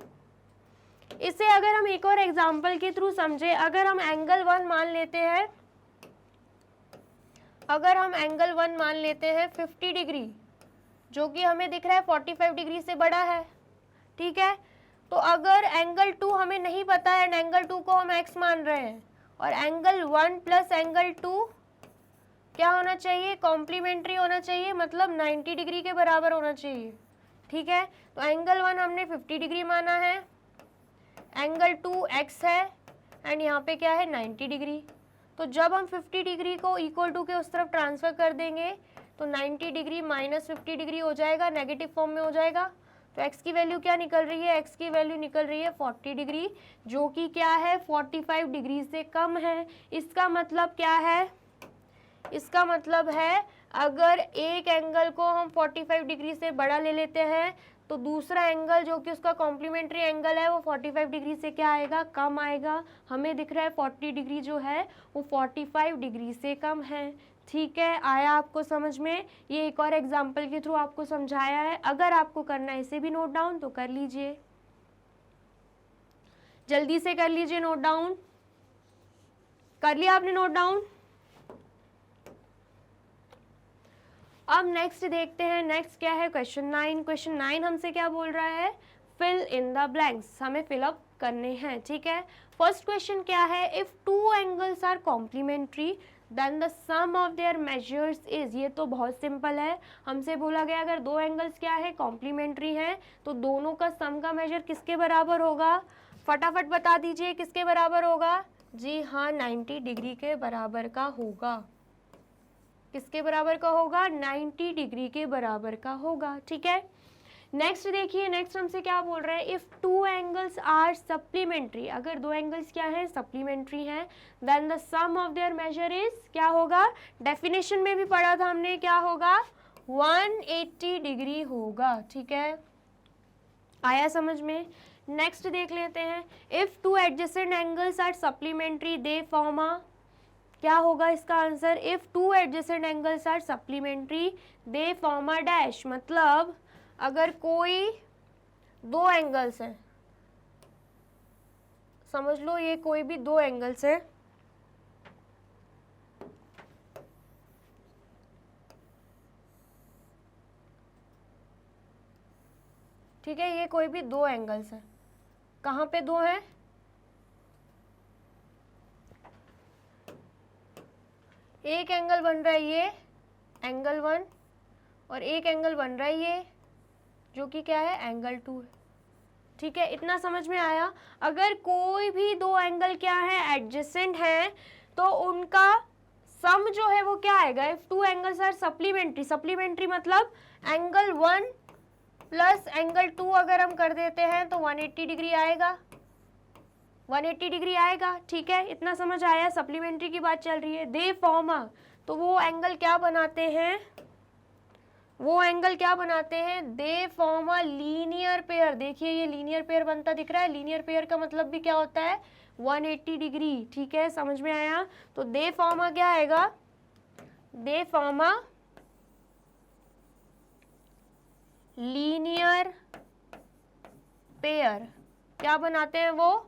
इसे अगर हम एक और एग्जाम्पल के थ्रू समझे, अगर हम एंगल 1 मान लेते हैं, अगर हम एंगल 1 मान लेते हैं 50 डिग्री, जो कि हमें दिख रहा है 45 डिग्री से बड़ा है। ठीक है, तो अगर एंगल 2 हमें नहीं पता है एंड एंगल 2 को हम x मान रहे हैं, और एंगल 1 प्लस एंगल 2 क्या होना चाहिए, कॉम्प्लीमेंट्री होना चाहिए, मतलब 90 डिग्री के बराबर होना चाहिए। ठीक है, तो एंगल 1 हमने 50 डिग्री माना है, एंगल 2 x है एंड यहाँ पे क्या है 90 डिग्री। तो जब हम 50 डिग्री को इक्वल टू के उस तरफ ट्रांसफ़र कर देंगे तो 90 डिग्री माइनस 50 डिग्री हो जाएगा, नेगेटिव फॉर्म में हो जाएगा। तो x की वैल्यू क्या निकल रही है, x की वैल्यू निकल रही है 40 डिग्री, जो कि क्या है 45 डिग्री से कम है। इसका मतलब क्या है, इसका मतलब है अगर एक एंगल को हम 45 डिग्री से बड़ा ले लेते हैं तो दूसरा एंगल जो कि उसका कॉम्प्लीमेंट्री एंगल है वो 45 डिग्री से क्या आएगा, कम आएगा। हमें दिख रहा है 40 डिग्री जो है वो 45 डिग्री से कम है। ठीक है, आया आपको समझ में? ये एक और एग्जाम्पल के थ्रू आपको समझाया है। अगर आपको करना है इसे भी नोट डाउन तो कर लीजिए, जल्दी से कर लीजिए नोट डाउन। कर लिया आपने नोट डाउन? अब नेक्स्ट देखते हैं, नेक्स्ट क्या है, क्वेश्चन 9। क्वेश्चन 9 हमसे क्या बोल रहा है, फिल इन द ब्लैंक्स, हमें फिलअप करने हैं। ठीक है, फर्स्ट क्वेश्चन क्या है, if two angles are complementary then the sum of their measures is. ये तो बहुत सिंपल है, हमसे बोला गया अगर दो एंगल्स क्या है, कॉम्प्लीमेंट्री हैं, तो दोनों का सम का मेजर किसके बराबर होगा, फटाफट बता दीजिए किसके बराबर होगा। जी हाँ, 90 डिग्री के बराबर का होगा। किसके बराबर का होगा, 90 डिग्री के बराबर का होगा। ठीक है, नेक्स्ट देखिए, नेक्स्ट हमसे क्या बोल रहे हैं, if two angles are supplementary, अगर दो एंगल्स क्या है, सप्लीमेंट्री हैं, then the sum of their measure is क्या होगा, डेफिनेशन में भी पढ़ा था हमने, क्या होगा 180 डिग्री होगा। ठीक है, आया समझ में? नेक्स्ट देख लेते हैं, if two adjacent angles are supplementary they form a, क्या होगा इसका answer, if two adjacent angles are supplementary they form a dash, मतलब अगर कोई दो एंगल्स हैं, समझ लो ये कोई भी दो एंगल्स है, ठीक है, ये कोई भी दो एंगल्स हैं, कहाँ पे दो हैं, एक एंगल बन रहा है ये एंगल 1 और एक एंगल बन रहा है ये जो कि क्या है एंगल 2 है। ठीक है, इतना समझ में आया? अगर कोई भी दो एंगल क्या है, एडजेसेंट है, तो उनका सम जो है वो क्या आएगा, if two angles are supplementary, supplementary मतलब एंगल 1 प्लस एंगल 2 अगर हम कर देते हैं तो 180 डिग्री आएगा, 180 डिग्री आएगा। ठीक है, इतना समझ आया? सप्लीमेंट्री की बात चल रही है। दे फॉर्म अ, तो वो एंगल क्या बनाते हैं, वो एंगल क्या बनाते हैं, दे फॉर्म अ लीनियर पेयर। देखिए ये लीनियर पेयर बनता दिख रहा है, लीनियर पेयर का मतलब भी क्या होता है 180 डिग्री। ठीक है, समझ में आया? तो दे फॉर्म अ क्या आएगा, दे फॉर्म अ लीनियर पेयर, क्या बनाते हैं वो,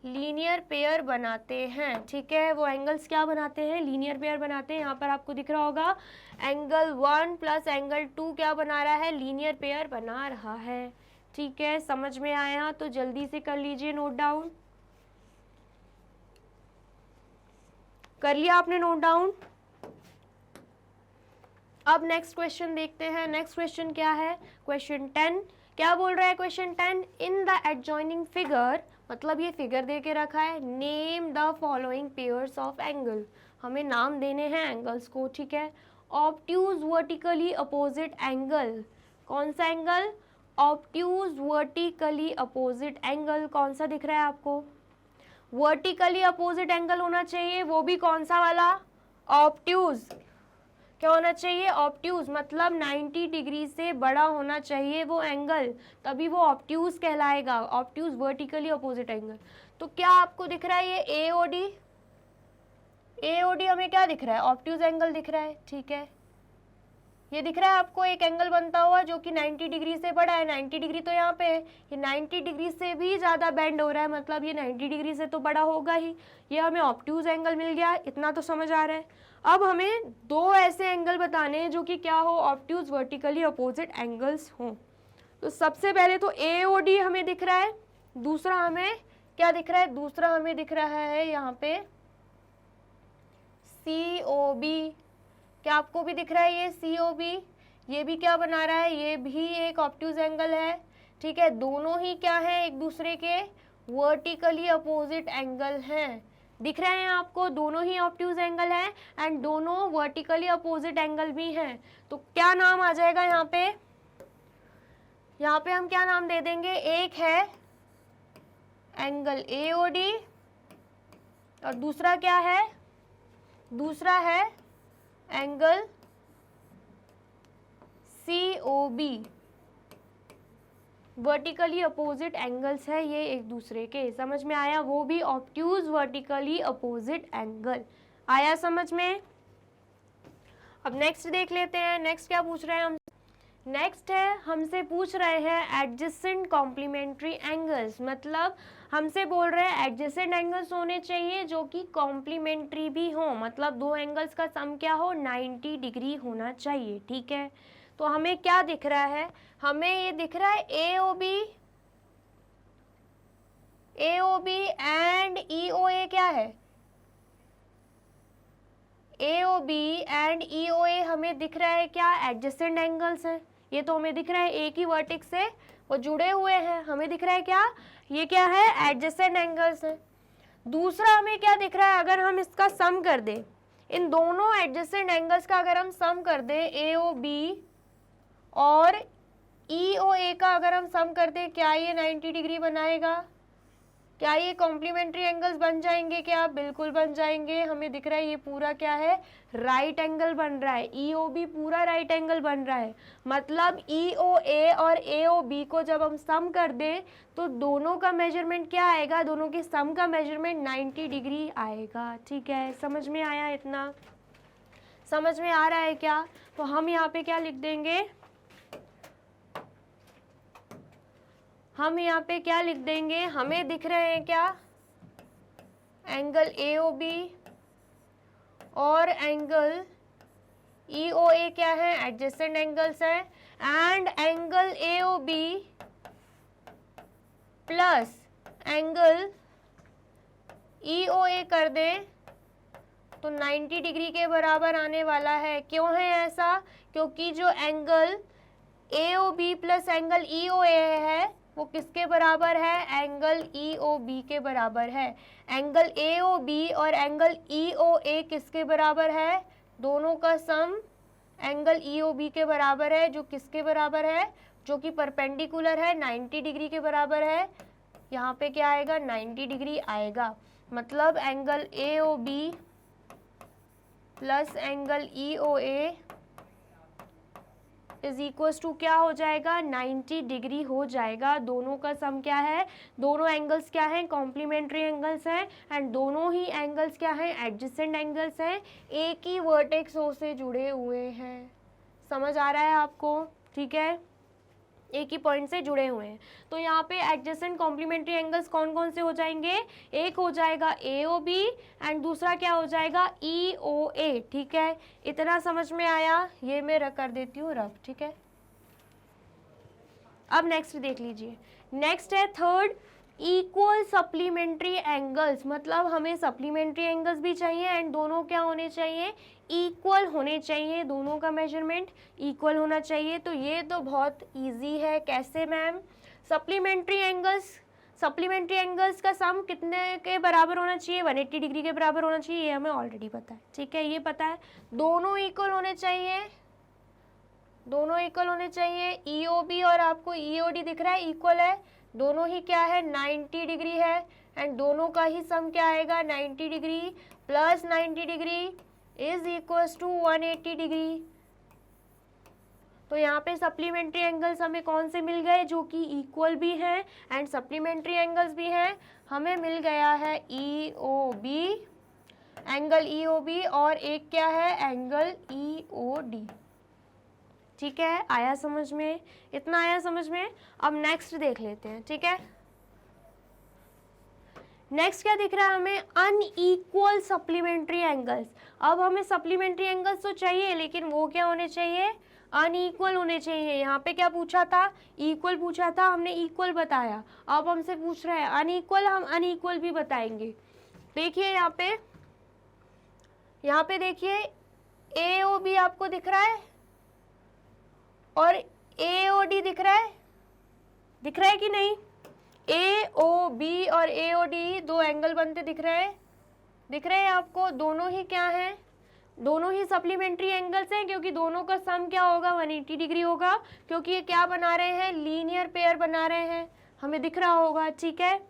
लीनियर पेयर बनाते हैं। ठीक है, वो एंगल्स क्या बनाते हैं, लीनियर पेयर बनाते हैं। यहाँ पर आपको दिख रहा होगा एंगल 1 प्लस एंगल 2 क्या बना रहा है, लीनियर पेयर बना रहा है। ठीक है, समझ में आया? तो जल्दी से कर लीजिए नोट डाउन। कर लिया आपने नोट डाउन? अब नेक्स्ट क्वेश्चन देखते हैं। नेक्स्ट क्वेश्चन क्या है, क्वेश्चन 10। क्या बोल रहा है question 10, in the adjoining figure, मतलब ये फिगर दे के रखा है, name the following pairs of angle, हमें नाम देने हैं एंगल्स को। ठीक है, ऑब्ट्यूज वर्टिकली अपोजिट एंगल, कौन सा angle, obtuse vertically opposite angle कौन सा दिख रहा है आपको? वर्टिकली अपोजिट एंगल होना चाहिए, वो भी कौन सा वाला? ऑब्ट्यूज। क्या होना चाहिए? ऑब्ट्यूज, मतलब 90 डिग्री से बड़ा होना चाहिए वो एंगल, तभी वो ऑब्ट्यूज कहलाएगा। Obtuse vertically opposite angle. तो क्या आपको दिख रहा है ये एओडी? एओडी हमें क्या दिख रहा है? ऑब्ट्यूज एंगल दिख रहा है, ठीक है। ये दिख रहा है आपको एक एंगल बनता हुआ जो कि 90 डिग्री से बड़ा है। 90 डिग्री तो यहाँ पे है, ये 90 डिग्री से भी ज़्यादा बेंड हो रहा है, मतलब ये 90 डिग्री से तो बड़ा होगा ही। ये हमें ऑब्ट्यूज एंगल मिल गया, इतना तो समझ आ रहा है। अब हमें दो ऐसे एंगल बताने हैं जो कि क्या हो? ऑब्ट्यूज वर्टिकली अपोजिट एंगल्स हों। तो सबसे पहले तो एओडी हमें दिख रहा है, दूसरा हमें क्या दिख रहा है? दूसरा हमें दिख रहा है यहाँ पे सीओबी। क्या आपको भी दिख रहा है ये सीओबी? ये भी क्या बना रहा है? ये भी एक ऑब्ट्यूज एंगल है, ठीक है। दोनों ही क्या है? एक दूसरे के वर्टिकली अपोजिट एंगल हैं। दिख रहे हैं आपको? दोनों ही ऑब्ट्यूज एंगल हैं एंड दोनों वर्टिकली अपोजिट एंगल भी हैं। तो क्या नाम आ जाएगा यहाँ पे? यहाँ पे हम क्या नाम दे देंगे? एक है एंगल एओडी और दूसरा क्या है? दूसरा है angle COB. Vertically opposite angles है ये एक दूसरे के, समझ में आया? वो भी ऑब्ट्यूज वर्टिकली अपोजिट एंगल। आया समझ में? अब नेक्स्ट देख लेते हैं। नेक्स्ट क्या पूछ रहे हैं हम? नेक्स्ट है हमसे पूछ रहे हैं एडजेसेंट कॉम्प्लीमेंट्री एंगल्स, मतलब हमसे बोल रहे हैं एडजेसेंट एंगल्स होने चाहिए जो कि कॉम्प्लीमेंट्री भी हो, मतलब दो एंगल्स का सम क्या हो? 90 डिग्री होना चाहिए, ठीक है। तो हमें क्या दिख रहा है? हमें ये दिख रहा है एओबी, एओबी एंड ईओए क्या है? एओबी एंड ईओए हमें दिख रहा है क्या? एडजेसेंट एंगल्स हैं। ये तो हमें दिख रहा है एक ही वर्टेक्स से वो जुड़े हुए हैं, हमें दिख रहा है क्या? ये क्या है? एडजेसेंट एंगल्स हैं। दूसरा हमें क्या दिख रहा है? अगर हम इसका सम कर दें, इन दोनों एडजेसेंट एंगल्स का अगर हम सम कर दें, एओबी और ईओए का अगर हम सम कर दें, क्या ये 90 डिग्री बनाएगा? क्या ये कॉम्प्लीमेंट्री एंगल्स बन जाएंगे क्या? बिल्कुल बन जाएंगे। हमें दिख रहा है ये पूरा क्या है? राइट एंगल बन रहा है। ईओबी पूरा राइट एंगल बन रहा है, मतलब ईओए और एओबी को जब हम सम कर दें तो दोनों का मेजरमेंट क्या आएगा? दोनों के सम का मेजरमेंट 90 डिग्री आएगा, ठीक है। समझ में आया? इतना समझ में आ रहा है क्या? तो हम यहाँ पे क्या लिख देंगे? हम यहाँ पे क्या लिख देंगे? हमें दिख रहे हैं क्या? एंगल एओबी और एंगल ईओए क्या है? एडजेसेंट एंगल्स हैं। And angle AOB plus angle EOA कर दें तो 90 डिग्री के बराबर आने वाला है। क्यों है ऐसा? क्योंकि जो एंगल एओबी प्लस एंगल ईओए है वो किसके बराबर है? एंगल ईओबी के बराबर है। एंगल एओबी और एंगल ईओए किसके बराबर है? दोनों का सम एंगल ईओबी के बराबर है, जो किसके बराबर है? जो कि परपेंडिकुलर है, 90 डिग्री के बराबर है। यहाँ पे क्या आएगा? 90 डिग्री आएगा। मतलब angle AOB plus angle EOA is equals to क्या हो जाएगा? 90 डिग्री हो जाएगा। दोनों का सम क्या है? दोनों एंगल्स क्या हैं? कॉम्प्लीमेंट्री एंगल्स हैं एंड दोनों ही एंगल्स क्या हैं? एडजेसेंट एंगल्स हैं, एक ही वर्टेक्स ओ से जुड़े हुए हैं। समझ आ रहा है आपको? ठीक है, एक ही पॉइंट से जुड़े हुए हैं। तो यहाँ पे एडजेसेंट कॉम्प्लीमेंट्री एंगल्स कौन कौन से हो जाएंगे? एक हो जाएगा एओबी एंड दूसरा क्या हो जाएगा? ईओए, ठीक है। इतना समझ में आया? ये मैं कर देती हूँ रफ, ठीक है। अब नेक्स्ट देख लीजिए। नेक्स्ट है थर्ड, इक्वल सप्लीमेंट्री एंगल्स, मतलब हमें सप्लीमेंट्री एंगल्स भी चाहिए एंड दोनों क्या होने चाहिए? इक्वल होने चाहिए। दोनों का मेजरमेंट इक्वल होना चाहिए। तो ये तो बहुत इजी है। कैसे मैम? सप्लीमेंट्री एंगल्स का सम कितने के बराबर होना चाहिए? 180 डिग्री के बराबर होना चाहिए। ये हमें ऑलरेडी पता है, ठीक है, ये पता है। दोनों इक्वल होने चाहिए, दोनों इक्वल होने चाहिए। EOB और आपको EOD दिख रहा है इक्वल है, दोनों ही क्या है 90 डिग्री है, एंड दोनों का ही सम क्या आएगा 90 degree plus 90 degree is equal to 180 degree. तो यहाँ पे सप्लीमेंट्री एंगल्स हमें कौन से मिल गए, जो कि इक्वल भी हैं एंड सप्लीमेंट्री एंगल्स भी हैं। हमें मिल गया है EOB, एंगल EOB, और एक क्या है एंगल EOD। ठीक है, आया समझ में, इतना आया समझ में। अब नेक्स्ट देख लेते हैं। ठीक है, नेक्स्ट क्या दिख रहा है हमें, अनइक्वल सप्लीमेंट्री एंगल्स। अब हमें सप्लीमेंट्री एंगल्स तो चाहिए, लेकिन वो क्या होने चाहिए, अनइक्वल होने चाहिए। यहाँ पे क्या पूछा था, इक्वल पूछा था, हमने इक्वल बताया। अब हमसे पूछ रहे हैं अनइक्वल, हम अनइक्वल भी बताएंगे। देखिए यहाँ पे देखिए AOB आपको दिख रहा है और AOD दिख रहा है कि नहीं। AOB और AOD दो एंगल बनते दिख रहे हैं आपको। दोनों ही क्या हैं, दोनों ही सप्लीमेंट्री एंगल्स हैं, क्योंकि दोनों का सम क्या होगा 180 डिग्री होगा, क्योंकि ये क्या बना रहे हैं, लीनियर पेयर बना रहे हैं, हमें दिख रहा होगा। ठीक है,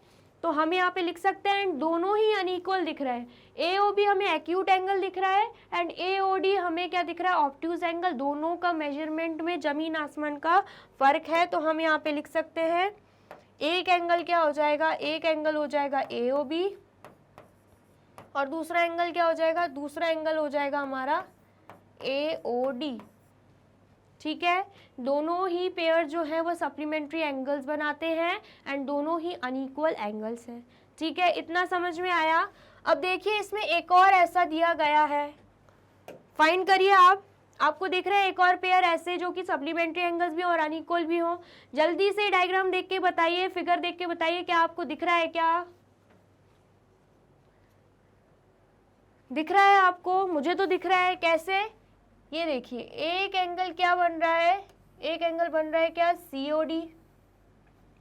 तो हम यहाँ पे लिख सकते हैं दोनों ही अनइक्वल दिख रहे हैं। AOB हमें एक्यूट एंगल दिख रहा है एंड AOD हमें क्या दिख रहा है, ऑब्ट्यूज एंगल। दोनों का मेजरमेंट में जमीन आसमान का फर्क है। तो हम यहाँ पे लिख सकते हैं एक एंगल क्या हो जाएगा, एक एंगल हो जाएगा AOB और दूसरा एंगल क्या हो जाएगा, दूसरा एंगल हो जाएगा हमारा AOD। ठीक है, दोनों ही पेयर जो है वो सप्लीमेंट्री एंगल्स बनाते हैं एंड दोनों ही अनइक्वल एंगल्स हैं। ठीक है, इतना समझ में आया। अब देखिए इसमें एक और ऐसा दिया गया है, फाइंड करिए आप। आपको दिख रहा है एक और पेयर ऐसे जो कि सप्लीमेंट्री एंगल्स भी और अनइक्वल भी हो। जल्दी से डायग्राम देख के बताइए, फिगर देख के बताइए, क्या आपको दिख रहा है, क्या दिख रहा है आपको? मुझे तो दिख रहा है। कैसे, ये देखिए एक एंगल क्या बन रहा है, एक एंगल बन रहा है क्या COD।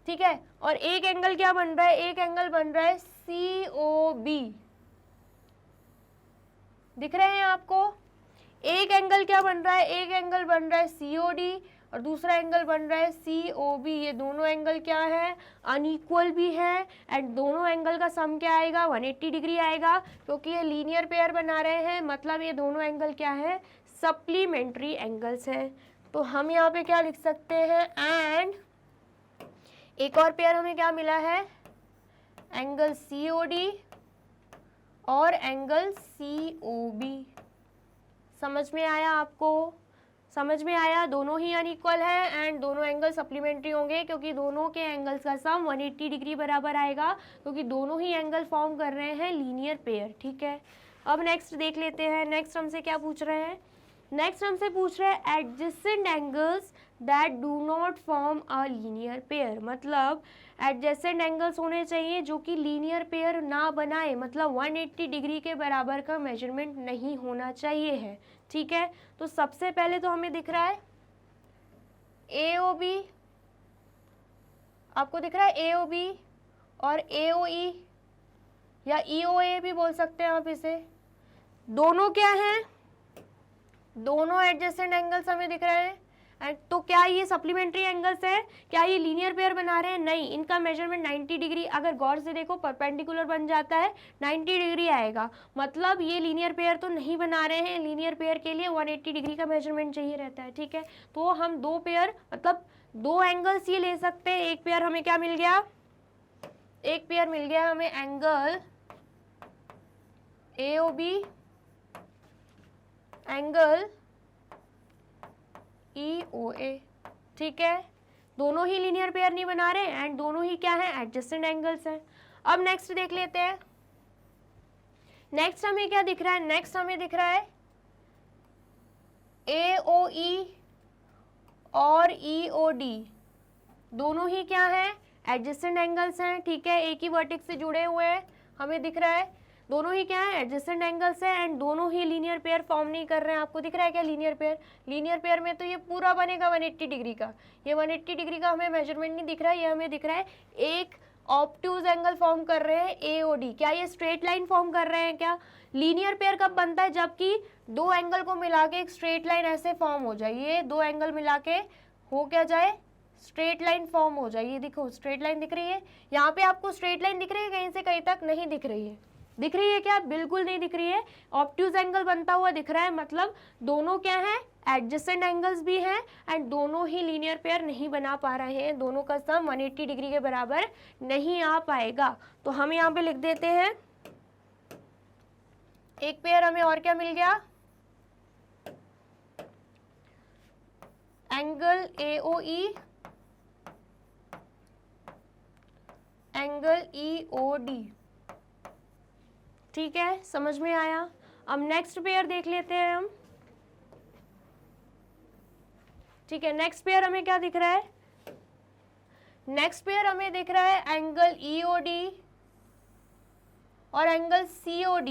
ठीक है, और एक एंगल क्या बन रहा है, एक एंगल बन रहा है COB। दिख रहे हैं आपको, एक एंगल क्या बन रहा है, एक एंगल बन रहा है COD और दूसरा एंगल बन रहा है COB। ये दोनों एंगल क्या है, अनइक्वल भी है एंड दोनों एंगल का सम क्या आएगा 180 डिग्री आएगा, क्योंकि ये लीनियर पेयर बना रहे हैं। मतलब ये दोनों एंगल क्या है, सप्लीमेंट्री एंगल्स हैं। तो हम यहाँ पे क्या लिख सकते हैं, एंड एक और पेयर हमें क्या मिला है, एंगल COD और एंगल COB। समझ में आया आपको, समझ में आया। दोनों ही अनइक्वल है एंड दोनों एंगल सप्लीमेंट्री होंगे, क्योंकि दोनों के एंगल्स का सम 180 डिग्री बराबर आएगा, क्योंकि दोनों ही एंगल फॉर्म कर रहे हैं लीनियर पेयर। ठीक है, अब नेक्स्ट देख लेते हैं। नेक्स्ट हमसे क्या पूछ रहे हैं, नेक्स्ट हमसे पूछ रहे हैं adjacent angles that do not form a linear pair. मतलब एडजेसेंट एंगल्स होने चाहिए जो कि लीनियर पेयर ना बनाए, मतलब 180 डिग्री के बराबर का मेजरमेंट नहीं होना चाहिए है। ठीक है, तो सबसे पहले तो हमें दिख रहा है AOB, आपको दिख रहा है AOB और AOE या EOA भी बोल सकते हैं आप इसे। दोनों क्या हैं, दोनों एडजेसेंट एंगल्स हमें दिख रहे हैं। एंड तो क्या ये सप्लीमेंट्री एंगल्स है, क्या ये लीनियर पेयर बना रहे हैं? नहीं, इनका मेजरमेंट 90 डिग्री, अगर गौर से देखो परपेंडिकुलर बन जाता है 90 डिग्री आएगा। मतलब ये लीनियर पेयर तो नहीं बना रहे हैं। लीनियर पेयर के लिए 180 डिग्री का मेजरमेंट चाहिए रहता है। ठीक है, तो हम दो पेयर मतलब दो एंगल्स ये ले सकते हैं। एक पेयर हमें क्या मिल गया, एक पेयर मिल गया हमें एंगल AOB, एंगल EOA। ठीक है, दोनों ही लीनियर पेयर नहीं बना रहे एंड दोनों ही क्या है, एडजेसेंट एंगल्स हैं। अब नेक्स्ट देख लेते हैं। नेक्स्ट हमें क्या दिख रहा है, नेक्स्ट हमें दिख रहा है AOE और EOD, दोनों ही क्या है, एडजेसेंट एंगल्स हैं। ठीक है, एक ही वर्टेक्स से जुड़े हुए हैं, हमें दिख रहा है। दोनों ही क्या है, एडजेसेंट एंगल्स है एंड दोनों ही लीनियर पेयर फॉर्म नहीं कर रहे हैं। आपको दिख रहा है क्या लीनियर पेयर, लीनियर पेयर में तो ये पूरा बनेगा 180 डिग्री का। ये 180 डिग्री का हमें मेजरमेंट नहीं दिख रहा है, ये हमें दिख रहा है एक ऑब्ट्यूज एंगल फॉर्म कर रहे हैं AOD। क्या ये स्ट्रेट लाइन फॉर्म कर रहे हैं? क्या लीनियर पेयर कब बनता है, जबकि दो एंगल को मिला के एक स्ट्रेट लाइन ऐसे फॉर्म हो जाए, ये दो एंगल मिला के हो क्या जाए, स्ट्रेट लाइन फॉर्म हो जाए। ये देखो स्ट्रेट लाइन दिख रही है, यहाँ पे आपको स्ट्रेट लाइन दिख रही है, कहीं से कहीं तक नहीं दिख रही है, दिख रही है क्या, बिल्कुल नहीं दिख रही है, ऑब्ट्यूज एंगल बनता हुआ दिख रहा है, मतलब दोनों क्या है, एडजेसेंट एंगल्स भी हैं एंड दोनों ही लीनियर पेयर नहीं बना पा रहे हैं, दोनों का सम 180 डिग्री के बराबर नहीं आ पाएगा। तो हम यहाँ पे लिख देते हैं, एक पेयर हमें और क्या मिल गया, एंगल AOE, एंगल EOD। ठीक है, समझ में आया। अब नेक्स्ट पेयर देख लेते हैं हम। ठीक है, नेक्स्ट पेयर हमें क्या दिख रहा है, नेक्स्ट पेयर हमें दिख रहा है एंगल EOD और एंगल COD,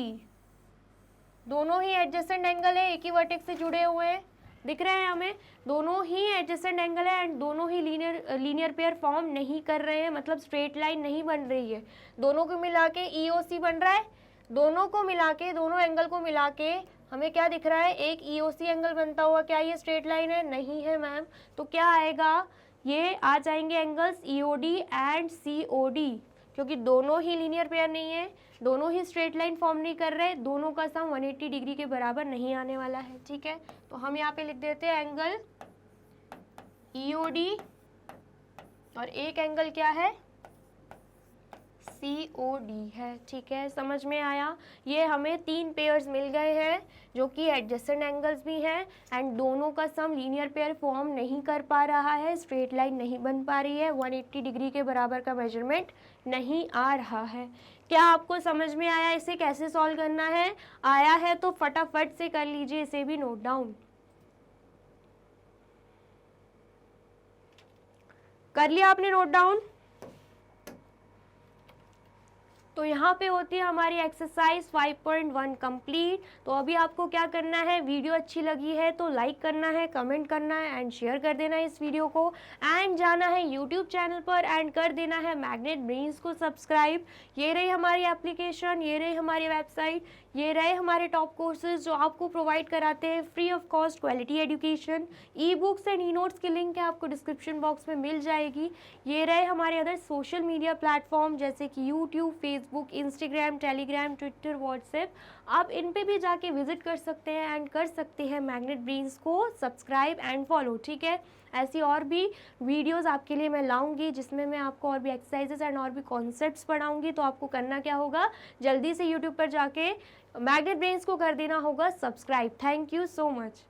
दोनों ही एडजेसेंट एंगल है, एक ही वर्टेक्स से जुड़े हुए हैं, दिख रहे हैं हमें, दोनों ही एडजेसेंट एंगल है एंड दोनों ही लीनियर पेयर फॉर्म नहीं कर रहे हैं, मतलब स्ट्रेट लाइन नहीं बन रही है, दोनों को मिला के EOC बन रहा है, दोनों को मिला के, दोनों एंगल को मिला के हमें क्या दिख रहा है, एक EOC एंगल बनता हुआ, क्या ये स्ट्रेट लाइन है, नहीं है मैम, तो क्या आएगा, ये आ जाएंगे एंगल्स EOD एंड COD, क्योंकि दोनों ही लीनियर पेयर नहीं है, दोनों ही स्ट्रेट लाइन फॉर्म नहीं कर रहे, दोनों का सम 180 डिग्री के बराबर नहीं आने वाला है। ठीक है, तो हम यहाँ पे लिख देते हैं एंगल EOD और एक एंगल क्या है, COD है। ठीक है, समझ में आया। ये हमें तीन पेयर्स मिल गए हैं जो कि एडजेसेंट एंगल्स भी हैं एंड दोनों का सम लीनियर पेयर फॉर्म नहीं कर पा रहा है, स्ट्रेट लाइन नहीं बन पा रही है, 180 डिग्री के बराबर का मेजरमेंट नहीं आ रहा है। क्या आपको समझ में आया इसे कैसे सॉल्व करना है? आया है तो फटाफट से कर लीजिए, इसे भी नोट डाउन कर लिया आपने, नोट डाउन। तो यहाँ पे होती है हमारी एक्सरसाइज 5.1 कंप्लीट। तो अभी आपको क्या करना है, वीडियो अच्छी लगी है तो लाइक करना है, कमेंट करना है एंड शेयर कर देना है इस वीडियो को, एंड जाना है यूट्यूब चैनल पर एंड कर देना है मैग्नेट ब्रेन्स को सब्सक्राइब। ये रही हमारी एप्लीकेशन, ये रही हमारी वेबसाइट, ये रहे हमारे टॉप कोर्सेज जो आपको प्रोवाइड कराते हैं free of cost quality education. E books and e notes की लिंक है आपको डिस्क्रिप्शन बॉक्स में मिल जाएगी। ये रहे हमारे अदर सोशल मीडिया प्लेटफॉर्म जैसे कि YouTube, Facebook, Instagram, Telegram, Twitter, WhatsApp. आप इन पे भी जाके विजिट कर सकते हैं एंड कर सकते हैं मैग्नेट ब्रेन्स को सब्सक्राइब एंड फॉलो। ठीक है, ऐसी और भी वीडियोस आपके लिए मैं लाऊंगी जिसमें मैं आपको और भी एक्सरसाइजेस एंड और भी कॉन्सेप्ट्स पढ़ाऊंगी। तो आपको करना क्या होगा, जल्दी से यूट्यूब पर जाके मैग्नेट ब्रेन्स को कर देना होगा subscribe. Thank you so much.